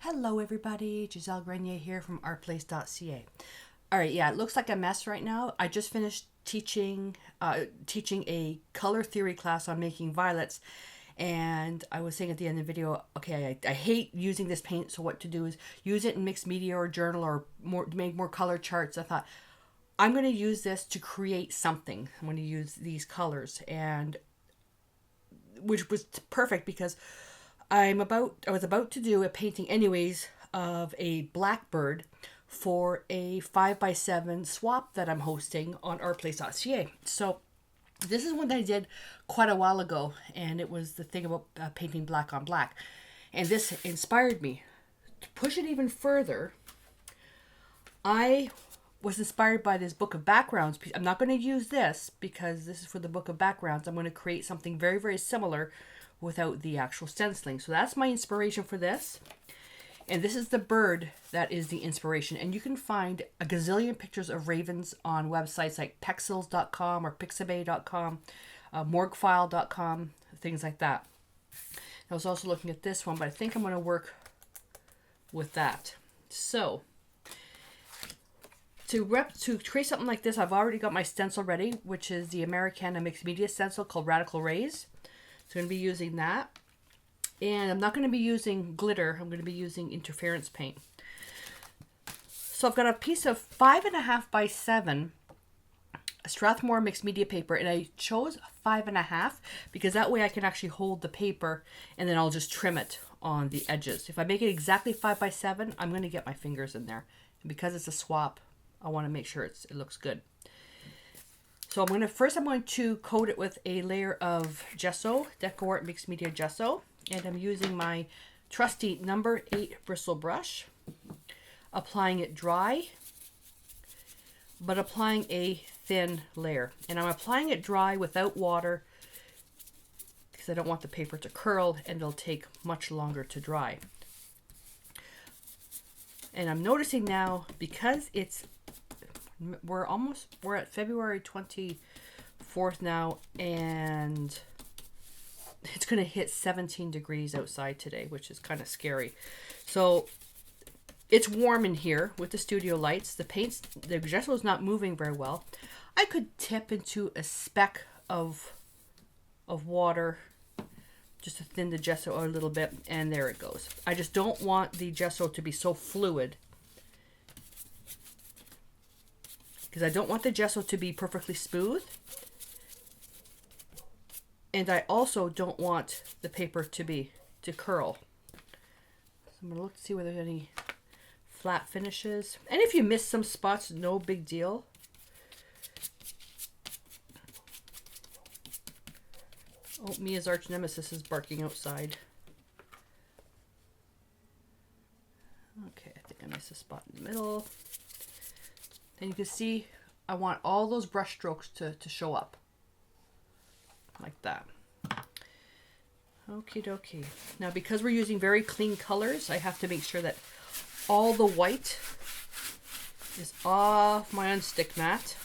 Hello everybody, Giselle Grenier here from artplace.ca. Alright, yeah, it looks like a mess right now. I just finished teaching a color theory class on making violets, and I was saying at the end of the video, okay, I hate using this paint, so what to do is use it in mixed media or journal or make more color charts. I thought, I'm going to use this to create something. I'm going to use these colors, and which was perfect because I was about to do a painting anyways of a Blackbird for a 5x7 swap that I'm hosting on artplace.ca. So this is one that I did quite a while ago, and it was the thing about painting black on black. And this inspired me to push it even further. I was inspired by this book of backgrounds. I'm not going to use this because this is for the book of backgrounds. I'm going to create something very, very similar without the actual stenciling. So that's my inspiration for this. And this is the bird that is the inspiration. And you can find a gazillion pictures of ravens on websites like pexels.com or pixabay.com, morguefile.com, things like that. I was also looking at this one, but I think I'm going to work with that. So to create something like this, I've already got my stencil ready, which is the Americana Mixed Media stencil called Radical Rays. So I'm going to be using that. And I'm not going to be using glitter. I'm going to be using interference paint. So I've got a piece of 5.5x7 Strathmore mixed media paper, and I chose 5.5 because that way I can actually hold the paper and then I'll just trim it on the edges. If I make it exactly 5x7, I'm going to get my fingers in there. And because it's a swap, I want to make sure it looks good. So I'm going to coat it with a layer of gesso, DecoArt Mixed Media gesso, and I'm using my trusty number 8 bristle brush, applying it dry, but applying a thin layer. And I'm applying it dry without water because I don't want the paper to curl and it'll take much longer to dry. And I'm noticing now, because we're at February 24th now, and it's going to hit 17 degrees outside today, which is kind of scary. So it's warm in here with the studio lights. The gesso is not moving very well. I could tip into a speck of water just to thin the gesso out a little bit, and there it goes. I just don't want the gesso to be so fluid, because I don't want the gesso to be perfectly smooth. And I also don't want the paper to curl. So I'm going to look to see whether there's any flat finishes. And if you miss some spots, no big deal. Oh, Mia's arch nemesis is barking outside. Okay, I think I missed a spot in the middle. And you can see I want all those brush strokes to show up. Like that. Okie dokie. Now, because we're using very clean colors, I have to make sure that all the white is off my unstick mat.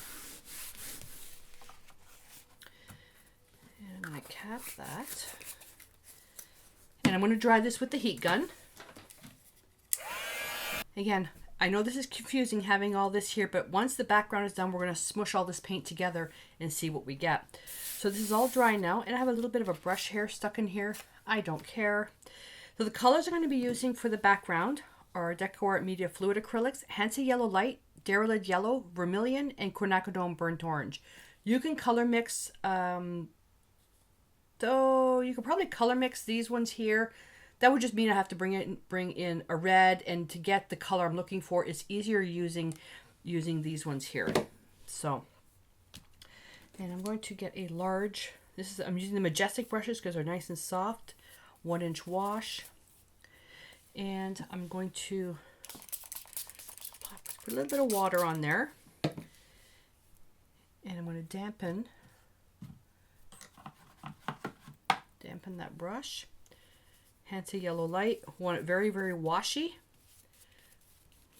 And I'm going to cap that. And I'm going to dry this with the heat gun. Again, I know this is confusing having all this here, but once the background is done, we're going to smush all this paint together and see what we get. So this is all dry now, and I have a little bit of a brush hair stuck in here. I don't care. So the colors I'm going to be using for the background are DecoArt Media Fluid Acrylics, Hansa Yellow Light, Derylid Yellow, Vermilion, and Quinacridone Burnt Orange. You can color mix, though you could probably color mix these ones here. That would just mean I have to bring in a red, and to get the color I'm looking for, it's easier using these ones here. So, and I'm going to get a large, I'm using the Majestic brushes because they're nice and soft, 1-inch wash. And I'm going to put a little bit of water on there. And I'm going to dampen that brush. Hansa Yellow Light, want it very, very washy,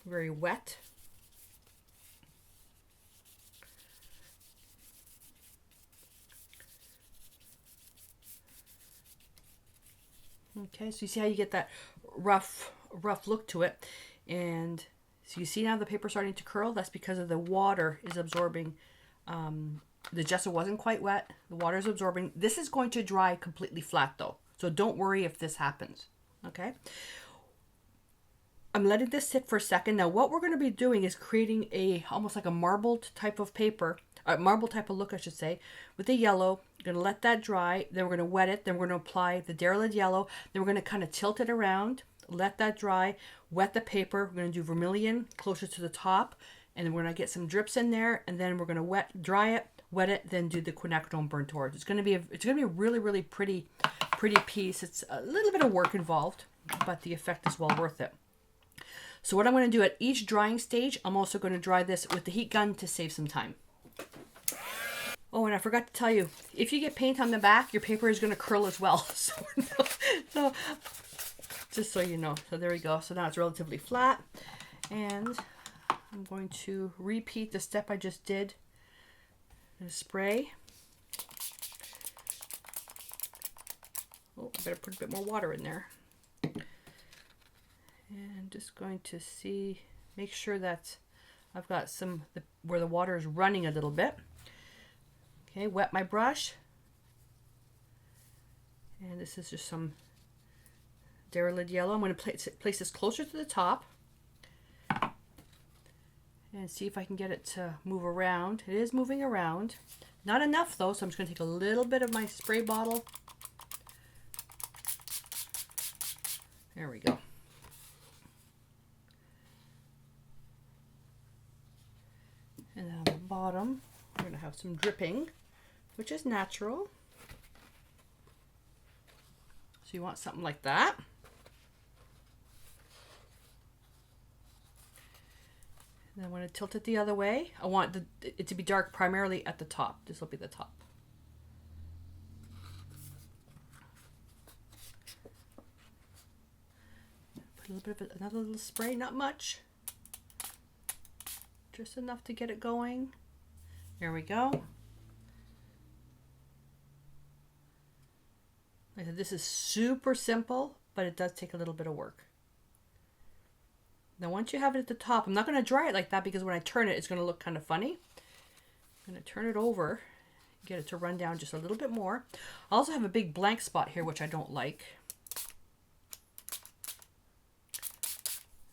very wet. Okay, so you see how you get that rough rough look to it. And so you see now the paper starting to curl. That's because of the water is absorbing. The gesso wasn't quite wet. The water is absorbing. This is going to dry completely flat though. So don't worry if this happens. Okay. I'm letting this sit for a second. Now what we're going to be doing is creating almost like a marbled type of paper, a marble type of look I should say, with the yellow. We're going to let that dry. Then we're going to wet it. Then we're going to apply the derylid yellow. Then we're going to kind of tilt it around, let that dry, wet the paper. We're going to do vermilion closer to the top. And then we're going to get some drips in there. And then we're going to dry it, wet it, then do the quinacridone burnt orange. It's going to be a really, really pretty piece. It's a little bit of work involved, but the effect is well worth it. So what I'm going to do at each drying stage, I'm also going to dry this with the heat gun to save some time. Oh, and I forgot to tell you, if you get paint on the back, your paper is going to curl as well. So just so you know. So there we go. So now it's relatively flat. And I'm going to repeat the step I just did. Spray. Oh, I better put a bit more water in there. And just going to make sure that I've got where the water is running a little bit. Okay, wet my brush. And this is just some derylid yellow. I'm going to place this closer to the top. And see if I can get it to move around. It is moving around. Not enough though, so I'm just going to take a little bit of my spray bottle. There we go. And then on the bottom, we're going to have some dripping, which is natural. So you want something like that. And I want to tilt it the other way. I want it to be dark primarily at the top. This will be the top. Put a little bit of another little spray, not much. Just enough to get it going. There we go. Like I said, this is super simple, but it does take a little bit of work. Now once you have it at the top, I'm not going to dry it like that because when I turn it, it's going to look kind of funny. I'm going to turn it over, get it to run down just a little bit more. I also have a big blank spot here, which I don't like.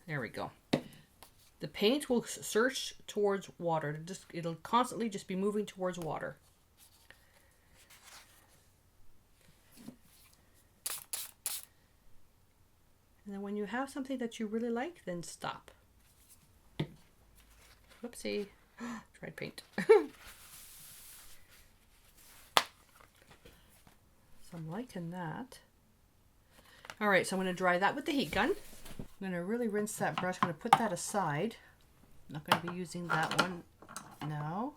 There we go. The paint will search towards water. It'll constantly just be moving towards water. And then when you have something that you really like, then stop. Whoopsie. Dried paint. So I'm liking that. All right, so I'm going to dry that with the heat gun. I'm going to really rinse that brush. I'm going to put that aside. I'm not going to be using that one now.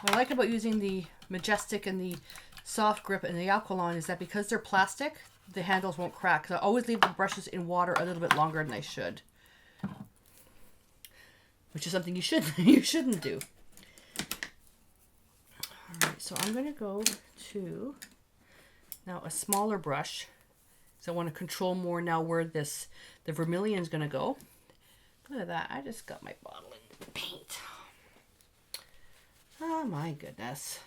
What I like about using the Majestic and the Soft Grip and the Aqualon is that because they're plastic, the handles won't crack. So I always leave the brushes in water a little bit longer than I should. Which is something you shouldn't do. All right, so I'm going to go to now a smaller brush. So I want to control more now where the vermilion is going to go. Look at that. I just got my bottle in paint. Oh my goodness.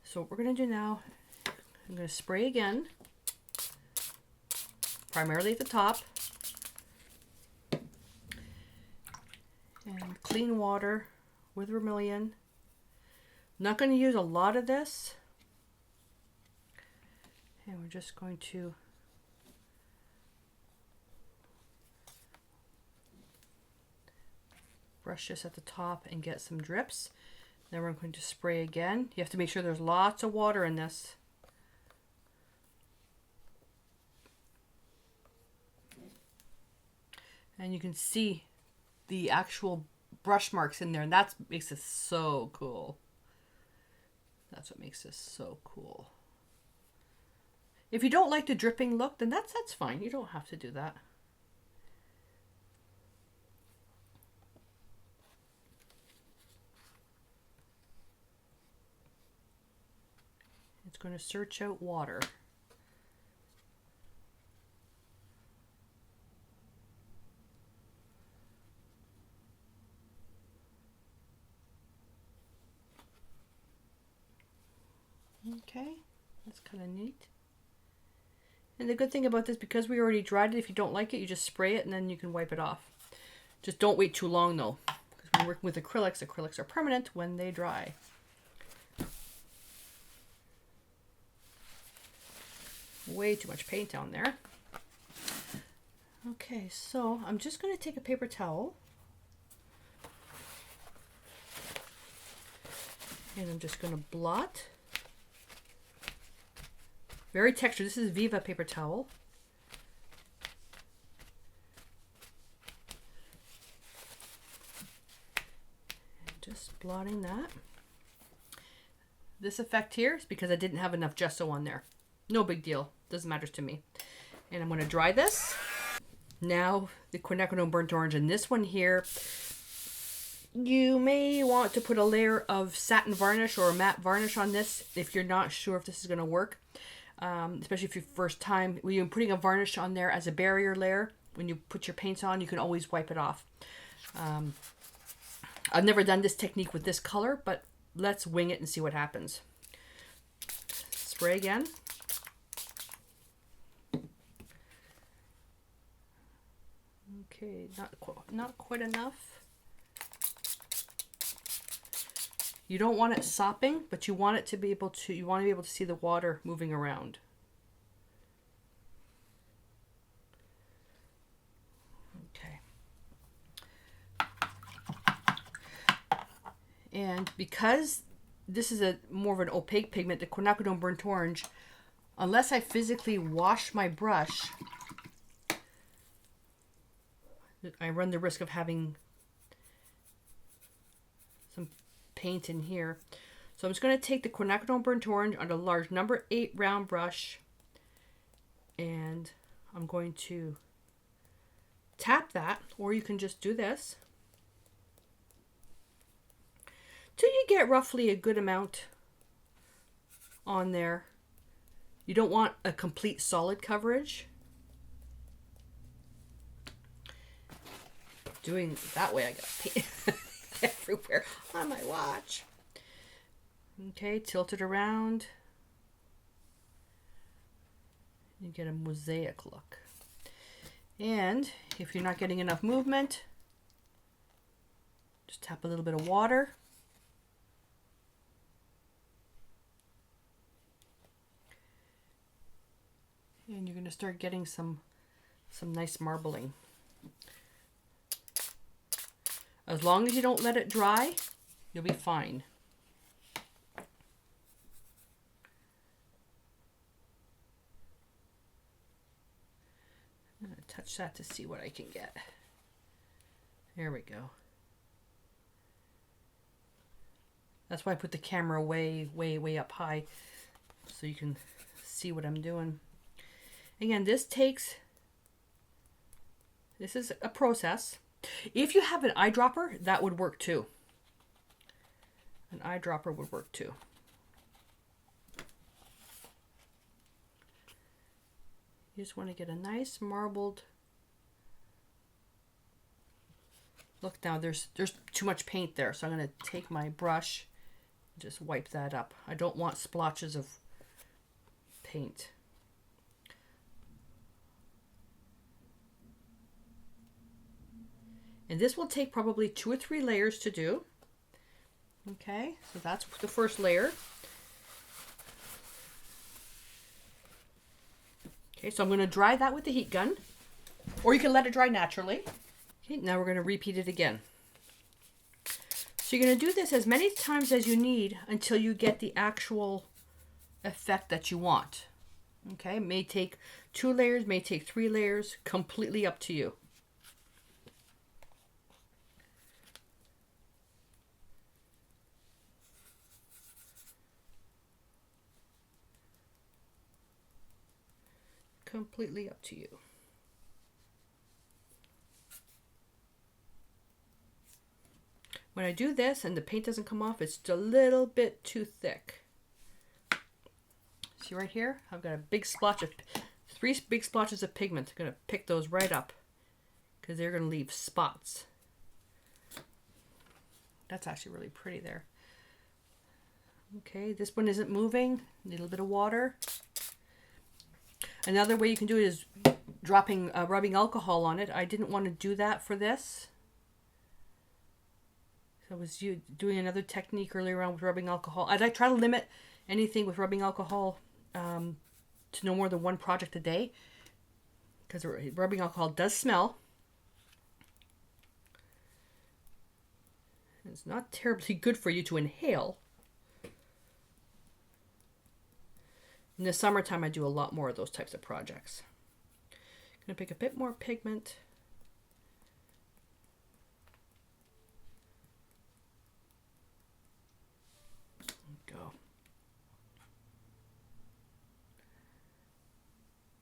So what we're going to do now, I'm going to spray again, primarily at the top, and clean water with vermilion. I'm not going to use a lot of this, and we're just going to brush this at the top and get some drips. Then we're going to spray again. You have to make sure there's lots of water in this. And you can see the actual brush marks in there, and that makes this so cool. That's what makes this so cool. If you don't like the dripping look, then that's fine. You don't have to do that. It's going to search out water. Okay, that's kind of neat. And the good thing about this, because we already dried it, if you don't like it, you just spray it and then you can wipe it off. Just don't wait too long though, because when we're working with acrylics, acrylics are permanent when they dry. Way too much paint down there. Okay, so I'm just going to take a paper towel. And I'm just going to blot. Very textured. This is Viva paper towel. And just blotting that. This effect here is because I didn't have enough gesso on there. No big deal. Doesn't matter to me. And I'm going to dry this. Now the quinacridone burnt orange, and this one here, you may want to put a layer of satin varnish or matte varnish on this if you're not sure if this is going to work. Especially if you're first time, when you're putting a varnish on there as a barrier layer, when you put your paints on, you can always wipe it off. I've never done this technique with this color, but let's wing it and see what happens. Spray again. Okay, not quite enough. You don't want it sopping, but you want it to be able to, you want to be able to see the water moving around. Okay. And because this is a more of an opaque pigment, the quinacridone burnt orange, unless I physically wash my brush, I run the risk of having some paint in here. So I'm just going to take the quinacridone burnt orange on a large number 8 round brush, and I'm going to tap that, or you can just do this till you get roughly a good amount on there. You don't want a complete solid coverage. Doing it that way, I got paint everywhere on my watch. Okay, tilt it around. You get a mosaic look. And if you're not getting enough movement, just tap a little bit of water. And you're going to start getting some nice marbling. As long as you don't let it dry, you'll be fine. I'm going to touch that to see what I can get. There we go. That's why I put the camera way up high, so you can see what I'm doing. Again, this is a process. If you have an eyedropper, that would work too. An eyedropper would work too. You just want to get a nice marbled look. Now there's too much paint there, so I'm going to take my brush and just wipe that up. I don't want splotches of paint. And this will take probably 2 or 3 layers to do. Okay, so that's the first layer. Okay, so I'm going to dry that with the heat gun, or you can let it dry naturally. Okay, now we're going to repeat it again. So you're going to do this as many times as you need until you get the actual effect that you want. Okay, may take 2 layers, may take 3 layers, completely up to you. Completely up to you. When I do this and the paint doesn't come off, it's just a little bit too thick. See right here? I've got a big splotch of, 3 big splotches of pigment. I'm going to pick those right up because they're going to leave spots. That's actually really pretty there. Okay, this one isn't moving. A little bit of water. Another way you can do it is dropping rubbing alcohol on it. I didn't want to do that for this. So I was doing another technique earlier on with rubbing alcohol. I try to limit anything with rubbing alcohol to no more than 1 project a day, because rubbing alcohol does smell. It's not terribly good for you to inhale. In the summertime, I do a lot more of those types of projects. I'm going to pick a bit more pigment. Go.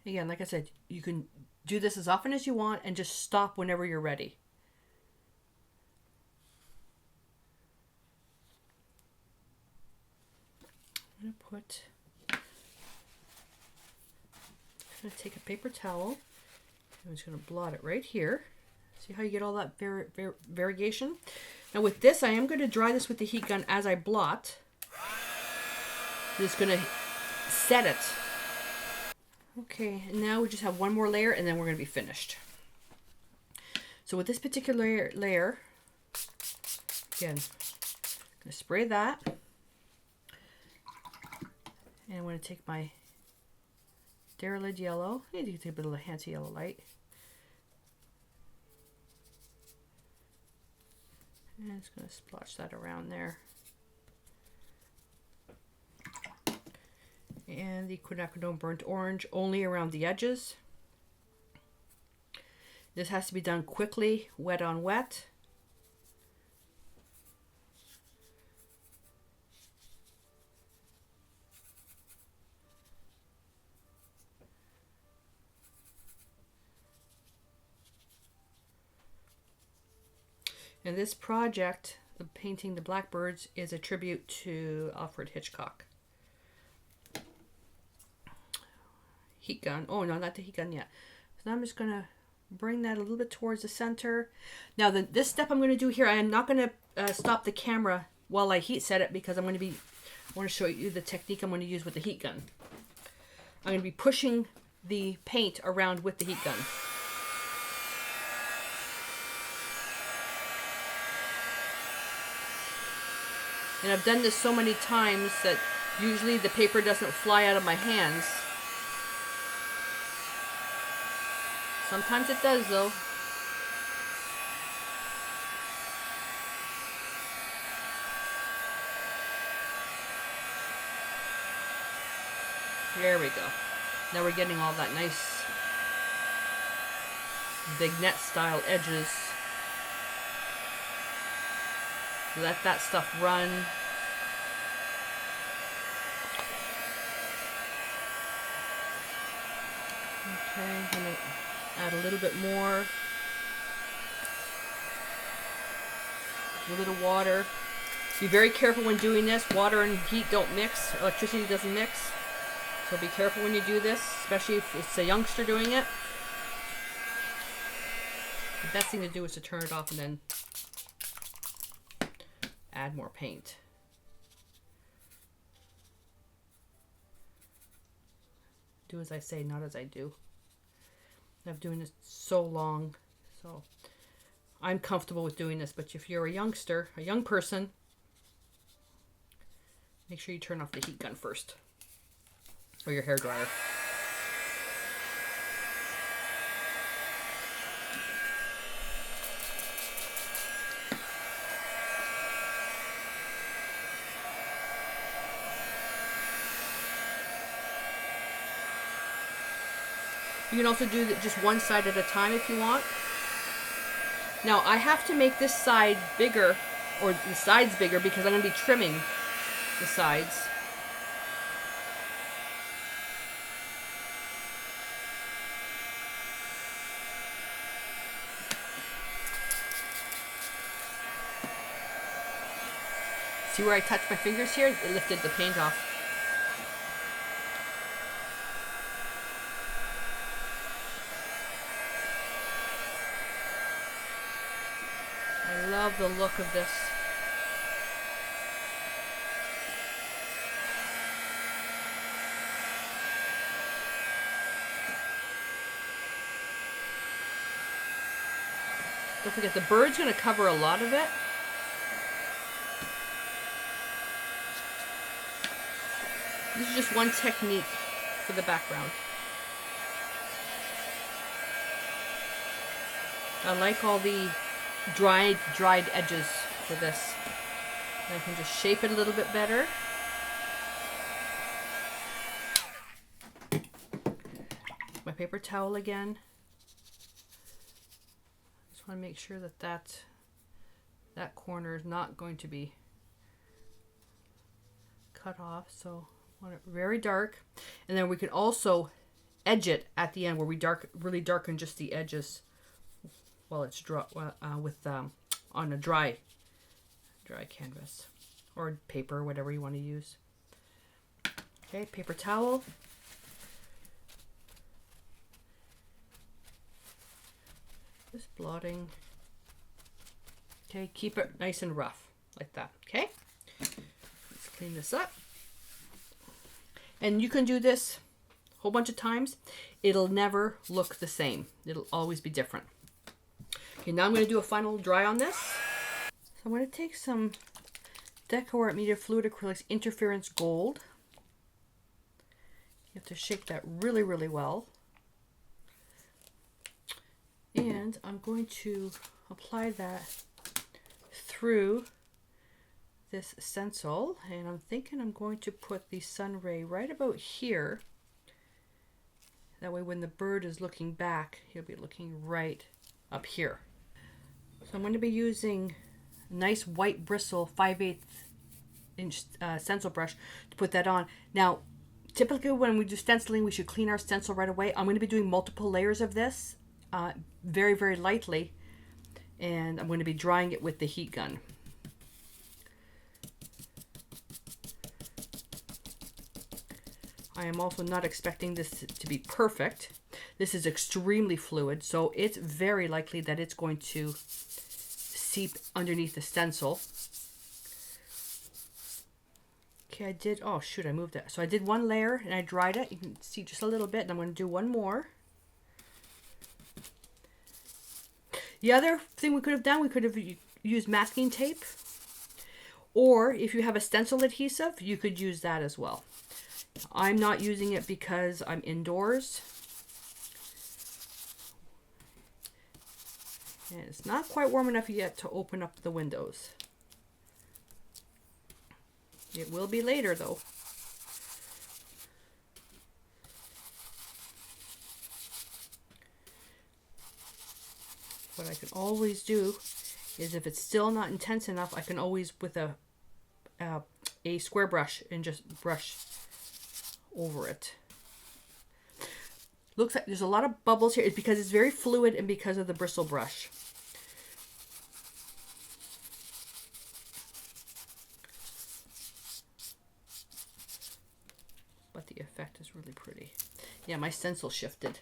Again, like I said, you can do this as often as you want and just stop whenever you're ready. I'm going to take a paper towel. I'm just going to blot it right here. See how you get all that variegation? Now with this, I am going to dry this with the heat gun as I blot. Just going to set it. Okay, and now we just have 1 more layer and then we're going to be finished. So with this particular layer, again, I'm going to spray that. And I'm going to take my Derylid yellow. I need to take a bit of the Hansa yellow light. And I'm just going to splotch that around there. And the quinacridone burnt orange only around the edges. This has to be done quickly, wet on wet. And this project, the painting the Blackbirds, is a tribute to Alfred Hitchcock. Heat gun. Oh no, not the heat gun yet. So now I'm just going to bring that a little bit towards the center. Now this step I'm going to do here, I am not going to stop the camera while I heat set it, because I want to show you the technique I'm going to use with the heat gun. I'm going to be pushing the paint around with the heat gun. And I've done this so many times that usually the paper doesn't fly out of my hands. Sometimes it does though. There we go. Now we're getting all that nice vignette style edges. Let that stuff run. Okay, I'm going to add a little bit more. A little bit of water. Be very careful when doing this. Water and heat don't mix. Electricity doesn't mix. So be careful when you do this, especially if it's a youngster doing it. The best thing to do is to turn it off and then add more paint. Do as I say, not as I do. I've been doing this so long, so I'm comfortable with doing this, but if you're a youngster, a young person, make sure you turn off the heat gun first, or your hair dryer. You can also do just one side at a time if you want. Now I have to make this side bigger, or the sides bigger, because I'm going to be trimming the sides. See where I touched my fingers here? It lifted the paint off. love the look of this. Don't forget, the bird's going to cover a lot of it. This is just one technique for the background. I like all the dried edges for this. And I can just shape it a little bit better. My paper towel again. Just want to make sure that that corner is not going to be cut off. So I want it very dark. And then we can also edge it at the end where we really darken just the edges while it's on a dry canvas or paper, whatever you want to use. Okay, paper towel. Just blotting. Okay, keep it nice and rough like that. Okay, let's clean this up. And you can do this a whole bunch of times. It'll never look the same. It'll always be different. Okay, now I'm going to do a final dry on this. So I'm going to take some Decor Art Media Fluid Acrylics Interference Gold. You have to shake that really, really well. And I'm going to apply that through this stencil. And I'm thinking I'm going to put the sun ray right about here. That way when the bird is looking back, he'll be looking right up here. So I'm going to be using a nice white bristle 5/8 inch stencil brush to put that on. Now, typically when we do stenciling, we should clean our stencil right away. I'm going to be doing multiple layers of this very, very lightly. And I'm going to be drying it with the heat gun. I am also not expecting this to be perfect. This is extremely fluid, so it's very likely that it's going to seep underneath the stencil. Okay, oh shoot, I moved it. So I did one layer and I dried it. You can see just a little bit, and I'm going to do one more. The other thing we could have done, we could have used masking tape. Or if you have a stencil adhesive, you could use that as well. I'm not using it because I'm indoors. And it's not quite warm enough yet to open up the windows. It will be later though. What I can always do is if it's still not intense enough, I can always with a square brush and just brush over it. Looks like there's a lot of bubbles here. It's because it's very fluid and because of the bristle brush. But the effect is really pretty. Yeah, my stencil shifted.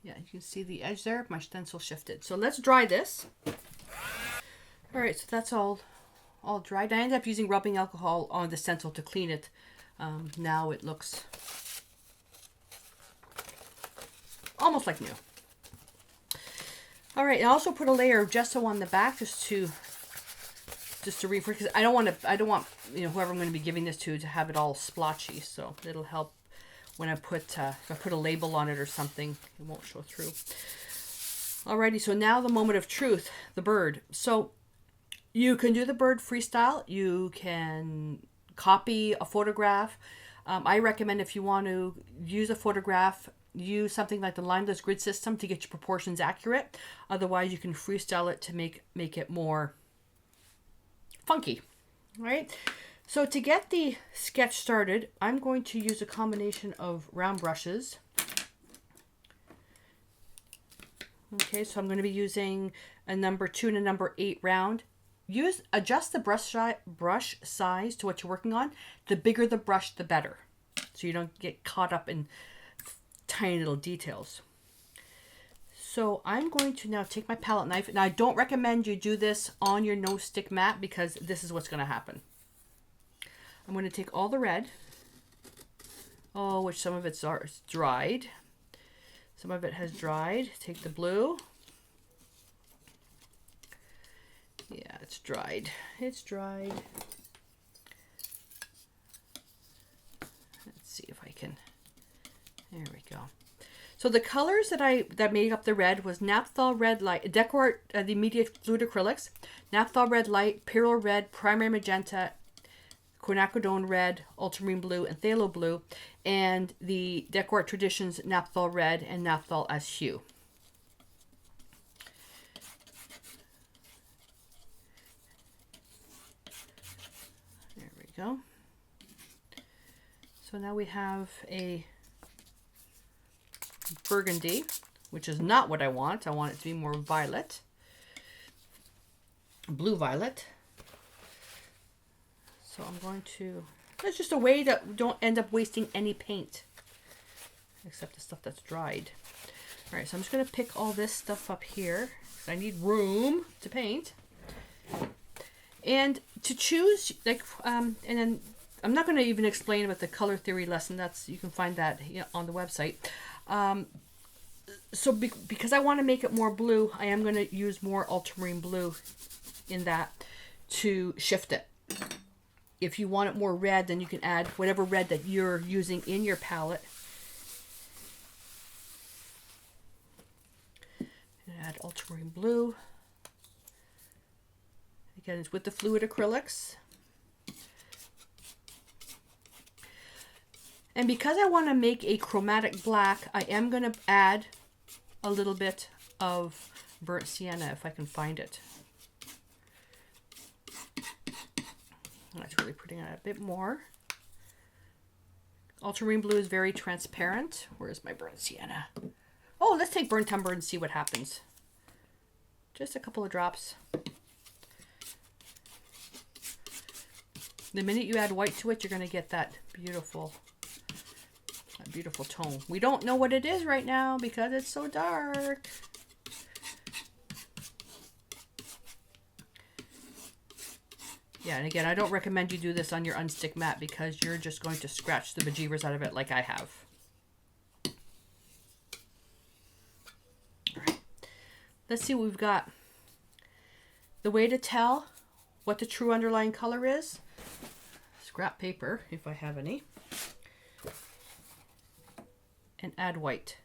Yeah, you can see the edge there. My stencil shifted. So let's dry this. All right, so that's all dried. I ended up using rubbing alcohol on the stencil to clean it. Now it looks almost like new. All right, I also put a layer of gesso on the back just to reinforce, because I don't want whoever I'm going to be giving this to have it all splotchy. So it'll help when I put if I put a label on it or something, it won't show through. Alrighty, so now the moment of truth, the bird. So you can do the bird freestyle. You can copy a photograph. I recommend if you want to use a photograph, use something like the lineless grid system to get your proportions accurate. Otherwise, you can freestyle it to make it more funky. All right. So to get the sketch started, I'm going to use a combination of round brushes. Okay, so I'm going to be using a number 2 and a number 8 round. Adjust the brush size to what you're working on. The bigger the brush, the better. So you don't get caught up in tiny little details. So I'm going to now take my palette knife. Now I don't recommend you do this on your no stick mat because this is what's going to happen. I'm going to take all the red, which some of it's dried. Some of it has dried. Take the blue. Yeah, it's dried. It's dried. Let's see if I can. There we go. So the colors that made up the red was Naphthol Red Light, Decor the Immediate Fluid Acrylics, Naphthol Red Light, Pyrrole Red, Primary Magenta, Quinacridone Red, Ultramarine Blue, and Phthalo Blue, and the Decor Traditions Naphthol Red and Naphthol as Hue. There we go. So now we have a burgundy, which is not what I want. I want it to be more violet, blue violet. So I'm going to, that's just a way that we don't end up wasting any paint, except the stuff that's dried. All right, so I'm just going to pick all this stuff up here because I need room to paint. And to choose, like, and then I'm not going to even explain about the color theory lesson. That's, you can find that on the website. So because I want to make it more blue, I am going to use more ultramarine blue in that to shift it. If you want it more red, then you can add whatever red that you're using in your palette. And add ultramarine blue. Again, it's with the fluid acrylics. And because I want to make a chromatic black, I am going to add a little bit of burnt sienna if I can find it. That's really putting it a bit more. Ultramarine blue is very transparent. Where's my burnt sienna? Oh, let's take burnt umber and see what happens. Just a couple of drops. The minute you add white to it, you're going to get that beautiful tone. We don't know what it is right now because it's so dark. Yeah, and again, I don't recommend you do this on your unstick mat because you're just going to scratch the bejeebers out of it like I have. All right. Let's see what we've got. The way to tell what the true underlying color is, scrap paper, if I have any, and add white.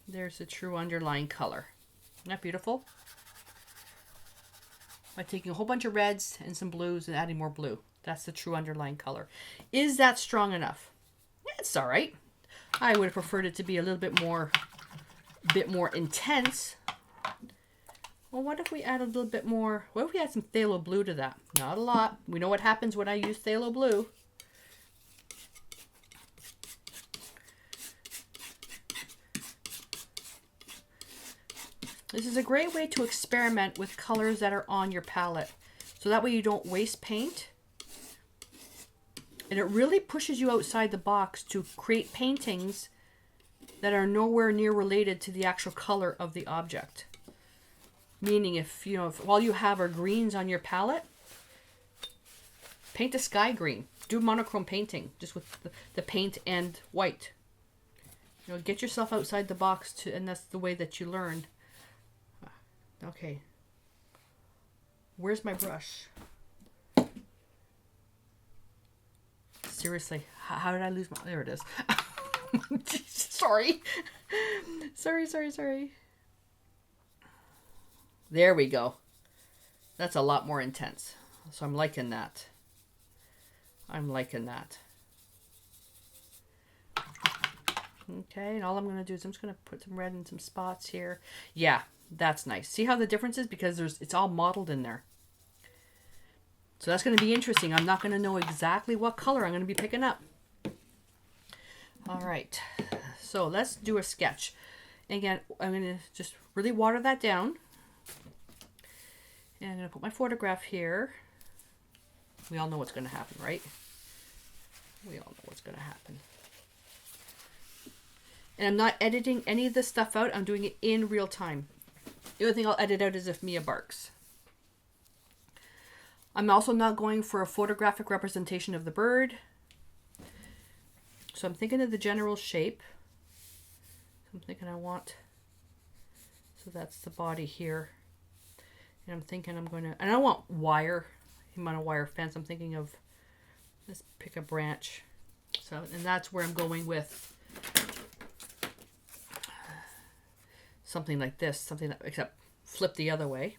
There's the true underlying color. Isn't that beautiful? By taking a whole bunch of reds and some blues and adding more blue. That's the true underlying color. Is that strong enough? Yeah, it's all right. I would have preferred it to be a little bit more intense. Well, what if we add a little bit more? What if we add some phthalo blue to that? Not a lot. We know what happens when I use phthalo blue. This is a great way to experiment with colors that are on your palette. So that way you don't waste paint. And it really pushes you outside the box to create paintings that are nowhere near related to the actual color of the object. Meaning if all you have are greens on your palette, paint a sky green. Do monochrome painting just with the paint and white. Get yourself outside the box and that's the way that you learn. Okay, where's my brush? Seriously, how did I lose my, there it is. Sorry. Sorry. There we go. That's a lot more intense. So I'm liking that. Okay, and all I'm going to do is I'm just going to put some red in some spots here. Yeah. That's nice. See how the difference is? Because it's all modeled in there. So that's going to be interesting. I'm not going to know exactly what color I'm going to be picking up. All right. So let's do a sketch. Again, I'm going to just really water that down. And I'm going to put my photograph here. We all know what's going to happen, right? We all know what's going to happen. And I'm not editing any of this stuff out. I'm doing it in real time. The only thing I'll edit out is if Mia barks. I'm also not going for a photographic representation of the bird. So I'm thinking of the general shape. I'm thinking I want, so that's the body here. And I'm thinking I'm going to, and I don't want wire, I'm on a wire fence. I'm thinking of, let's pick a branch. So, and that's where I'm going with something like this, something that, except flip the other way.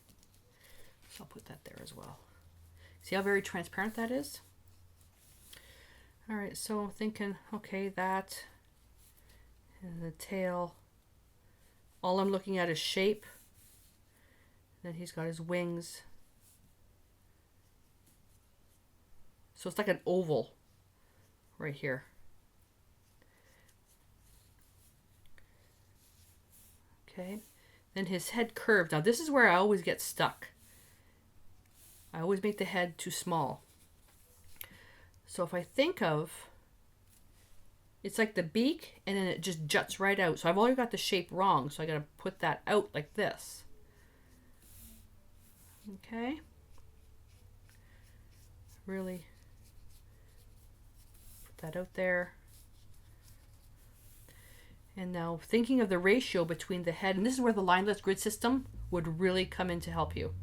So I'll put that there as well. See how very transparent that is? All right, so I'm thinking, okay, that, and the tail. All I'm looking at is shape. Then he's got his wings. So it's like an oval right here. Okay, then his head curved. Now this is where I always get stuck. I always make the head too small. So if I think of, it's like the beak and then it just juts right out. So I've already got the shape wrong. So I got to put that out like this. Okay. Really put that out there. And now thinking of the ratio between the head, and this is where the lineless grid system would really come in to help you.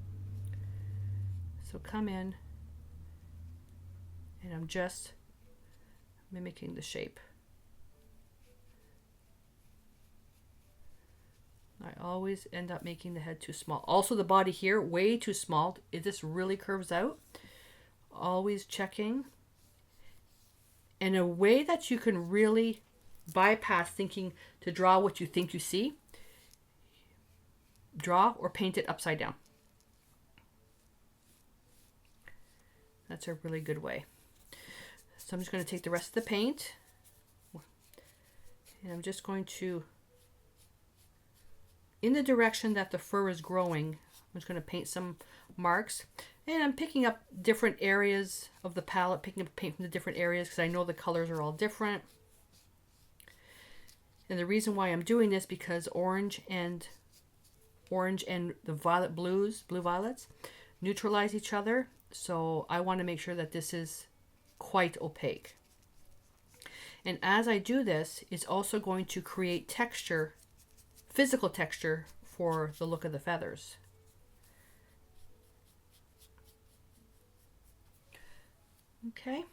So come in, and I'm just mimicking the shape. I always end up making the head too small. Also the body here, way too small. This really curves out. Always checking. In a way that you can really bypass thinking to draw what you think you see. Draw or paint it upside down. That's a really good way. So I'm just going to take the rest of the paint and I'm just going to, in the direction that the fur is growing, I'm just going to paint some marks. And I'm picking up different areas of the palette, picking up paint from the different areas because I know the colors are all different. And the reason why I'm doing this because orange and the violet blues, blue violets, neutralize each other. So I want to make sure that this is quite opaque. And as I do this, it's also going to create texture, physical texture for the look of the feathers. Okay.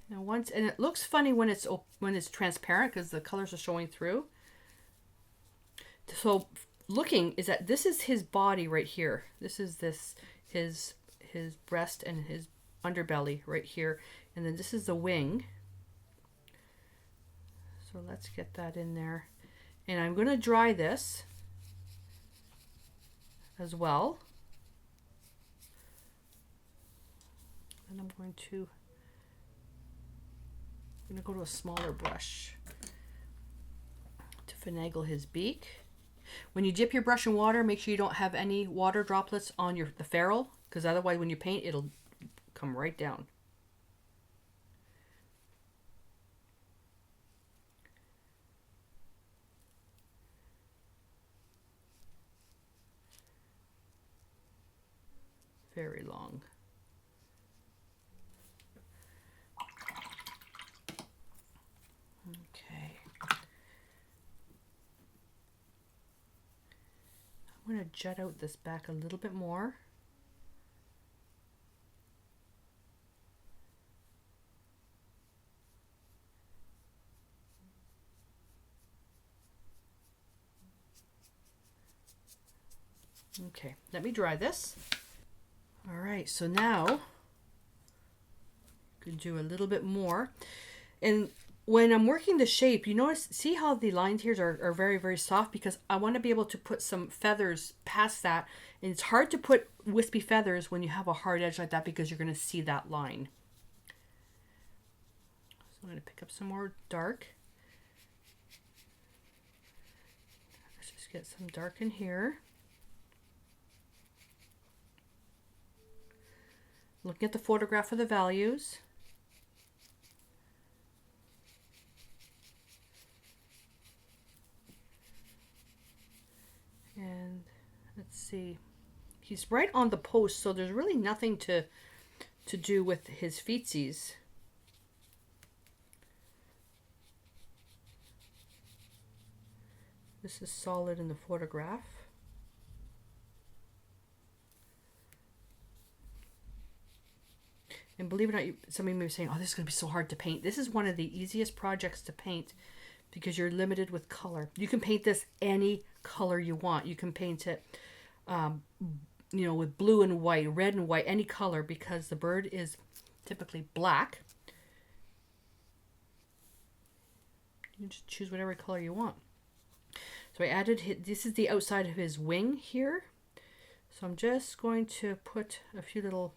Now once, and it looks funny when it's transparent because the colors are showing through. So looking is that this is his body right here. This is his breast and his underbelly right here, and then this is the wing. So let's get that in there. And I'm going to dry this as well. And I'm going to go to a smaller brush to finagle his beak. When you dip your brush in water, make sure you don't have any water droplets on the ferrule, because otherwise when you paint, it'll come right down. Very long. Okay. I'm going to jet out this back a little bit more. Okay, let me dry this. All right, so now you can do a little bit more. And when I'm working the shape, you notice, see how the lines here are very, very soft, because I want to be able to put some feathers past that. And it's hard to put wispy feathers when you have a hard edge like that, because you're going to see that line. So I'm going to pick up some more dark. Let's just get some dark in here. Looking at the photograph of the values. And let's see. He's right on the post, so there's really nothing to do with his feetsies. This is solid in the photograph. And believe it or not, somebody may be saying, oh, this is going to be so hard to paint. This is one of the easiest projects to paint because you're limited with color. You can paint this any color you want. You can paint it, you know, with blue and white, red and white, any color, because the bird is typically black. You just choose whatever color you want. So I added, this is the outside of his wing here. So I'm just going to put a few little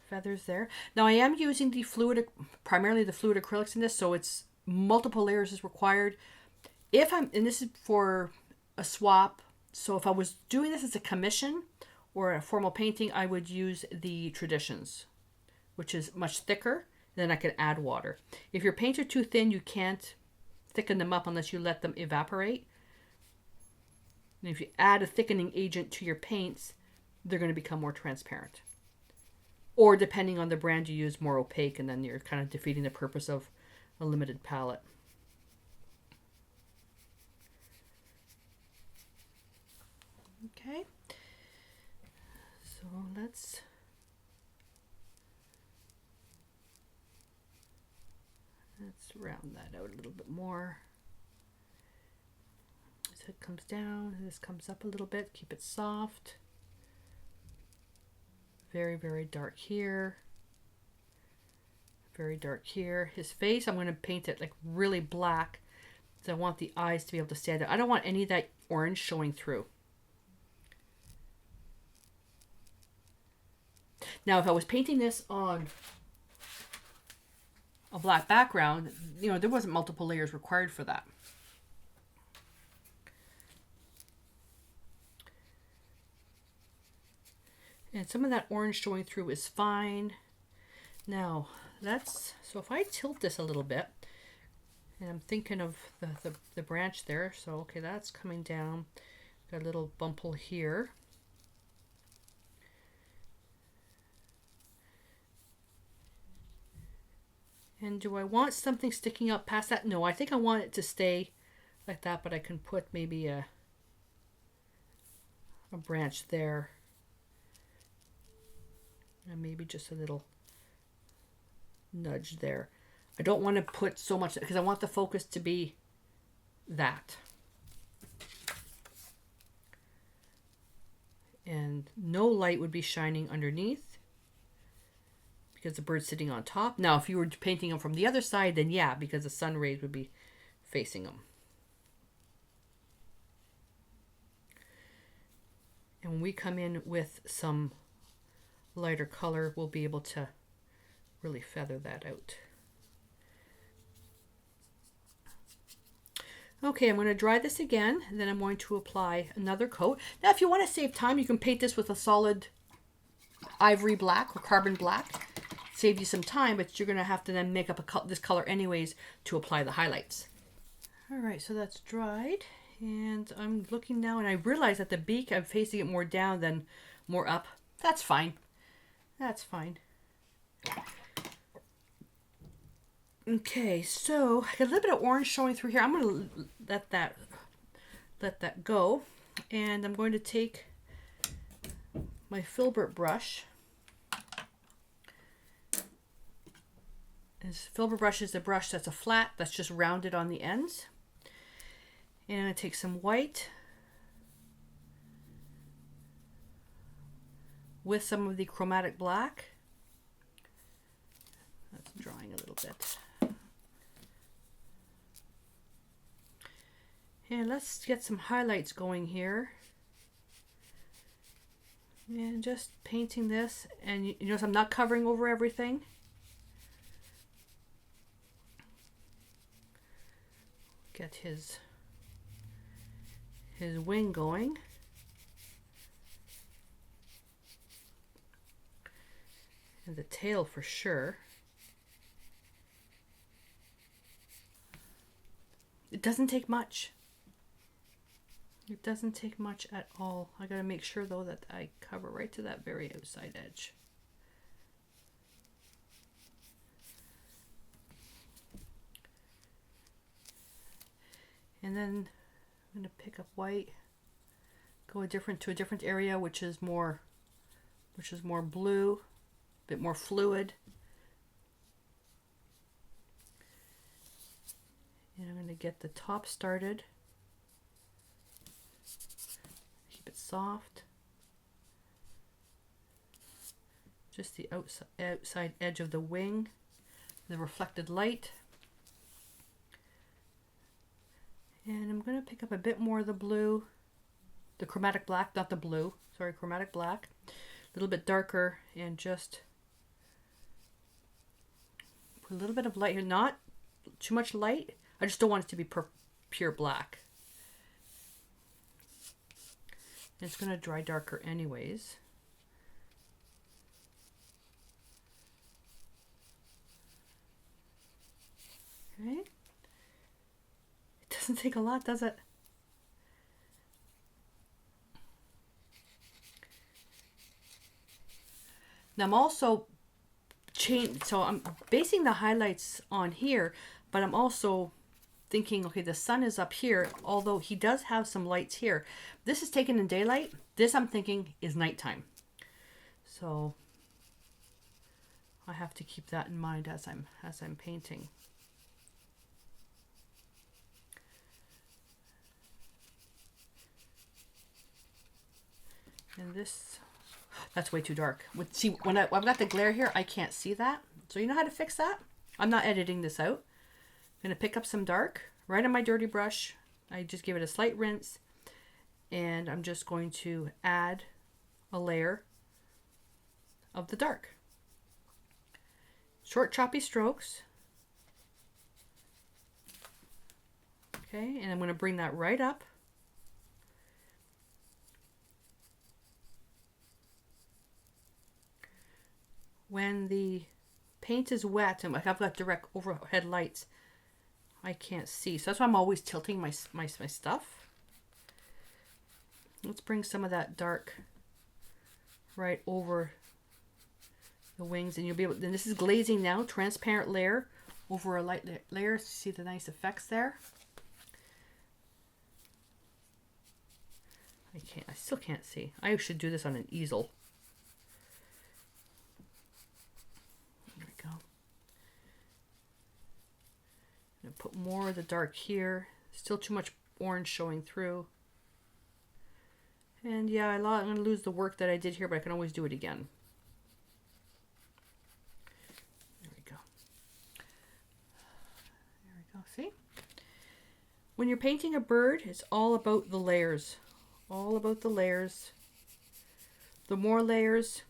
feathers there. Now I am using the fluid, primarily the fluid acrylics in this, so it's multiple layers is required. And this is for a swap, so if I was doing this as a commission or a formal painting, I would use the Traditions, which is much thicker. Then I could add water. If your paints are too thin, you can't thicken them up unless you let them evaporate. And if you add a thickening agent to your paints, they're going to become more transparent. Or depending on the brand you use, more opaque, and then you're kind of defeating the purpose of a limited palette. Okay, so let's round that out a little bit more. So it comes down, and this comes up a little bit. Keep it soft. Very, very dark here. Very dark here. His face, I'm going to paint it like really black, because I want the eyes to be able to stand out. I don't want any of that orange showing through. Now, if I was painting this on a black background, you know, there wasn't multiple layers required for that. And some of that orange showing through is fine. Now, so if I tilt this a little bit, and I'm thinking of the branch there, so okay, that's coming down. Got a little bumple here. And do I want something sticking up past that? No, I think I want it to stay like that, but I can put maybe a branch there. And maybe just a little nudge there. I don't want to put so much, because I want the focus to be that. And no light would be shining underneath, because the bird's sitting on top. Now, if you were painting them from the other side, then yeah, because the sun rays would be facing them. And when we come in with some lighter color, we'll be able to really feather that out. Okay, I'm going to dry this again, and then I'm going to apply another coat. Now, if you want to save time, you can paint this with a solid ivory black or carbon black. Save you some time, but you're going to have to then make up this color anyways to apply the highlights. All right, so that's dried, and I'm looking now, and I realize that the beak, I'm facing it more down than more up. That's fine. That's fine. Okay, so I got a little bit of orange showing through here. I'm going to let that go, and I'm going to take my filbert brush. This filbert brush is a brush that's a flat, that's just rounded on the ends. And I'm going to take some white with some of the chromatic black. That's drying a little bit. And let's get some highlights going here. And just painting this, and you notice I'm not covering over everything. Get his wing going. And the tail for sure. It doesn't take much. It doesn't take much at all. I gotta make sure though that I cover right to that very outside edge. And then I'm gonna pick up white, go to a different area, which is more blue, a bit more fluid. And I'm going to get the top started. Keep it soft. Just the outside edge of the wing, the reflected light. And I'm going to pick up a bit more of the blue, the chromatic black, not the blue, sorry, chromatic black. A little bit darker, and just put a little bit of light here, not too much light. I just don't want it to be pure black. It's going to dry darker anyways. Okay. It doesn't take a lot, does it? Now I'm also so I'm basing the highlights on here, but I'm also thinking, okay, the sun is up here, although he does have some lights here. This is taken in daylight. This I'm thinking is nighttime. So I have to keep that in mind as I'm painting. And this, that's way too dark. See, when I've got the glare here, I can't see that. So you know how to fix that? I'm not editing this out. I'm going to pick up some dark right on my dirty brush. I just give it a slight rinse, and I'm just going to add a layer of the dark. Short choppy strokes. Okay, and I'm going to bring that right up. When the paint is wet and I've got direct overhead lights, I can't see. So that's why I'm always tilting my stuff. Let's bring some of that dark right over the wings, and you'll be able, and this is glazing now, transparent layer over a light layer. See the nice effects there? I still can't see. I should do this on an easel. Put more of the dark here. Still too much orange showing through. And yeah, I'm going to lose the work that I did here, but I can always do it again. There we go. There we go. See? When you're painting a bird, it's all about the layers. All about the layers. The more layers,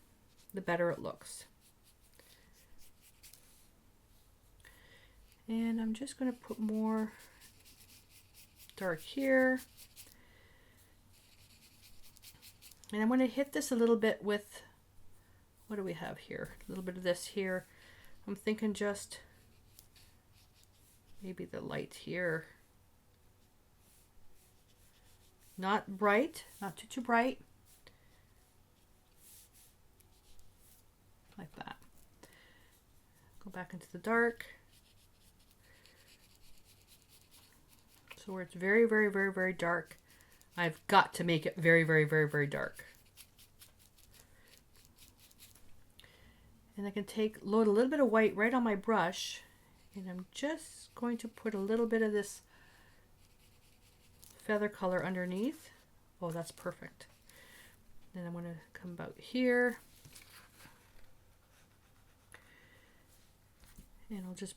the better it looks. And I'm just going to put more dark here. And I'm going to hit this a little bit with, what do we have here? A little bit of this here. I'm thinking just maybe the light here. Not bright, not too bright. Like that. Go back into the dark. So where it's very, very, very, very dark, I've got to make it very, very, very, very dark. And I can load a little bit of white right on my brush, and I'm just going to put a little bit of this feather color underneath. Oh, that's perfect. Then I'm going to come about here, and I'll just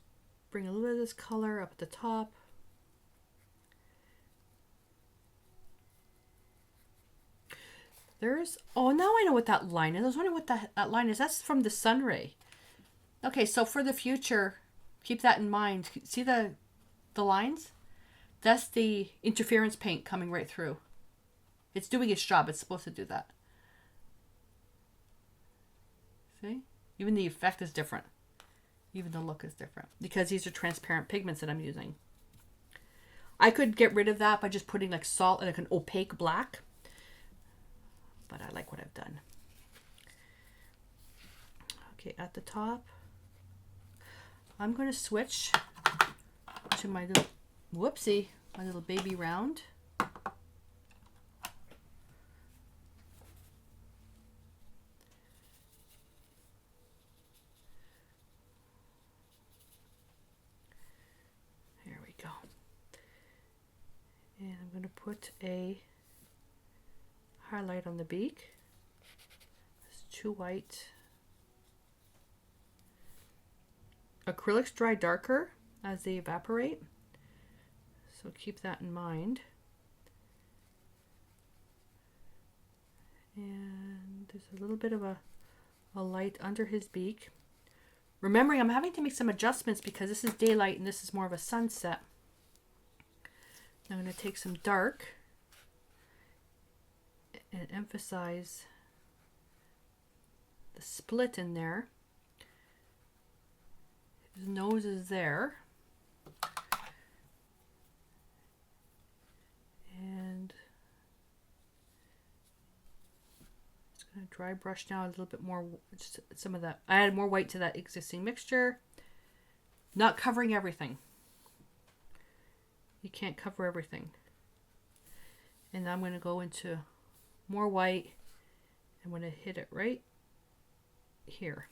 bring a little bit of this color up at the top. Oh, now I know what that line is. I was wondering what that line is. That's from the sun ray. Okay, so for the future, keep that in mind. See the lines? That's the interference paint coming right through. It's doing its job. It's supposed to do that. See? Even the effect is different. Even the look is different. Because these are transparent pigments that I'm using. I could get rid of that by just putting like salt and like an opaque black. But I like what I've done. Okay, at the top, I'm going to switch to my little, whoopsie, my little baby round. There we go. And I'm going to put a highlight on the beak. It's too white. Acrylics dry darker as they evaporate, so keep that in mind. And there's a little bit of a light under his beak. Remembering I'm having to make some adjustments because this is daylight and this is more of a sunset. I'm going to take some dark and emphasize the split in there. His nose is there. And it's going to dry brush now a little bit more, just some of that. I added more white to that existing mixture. Not covering everything. You can't cover everything. And I'm going to go into more white. I'm going to hit it right here.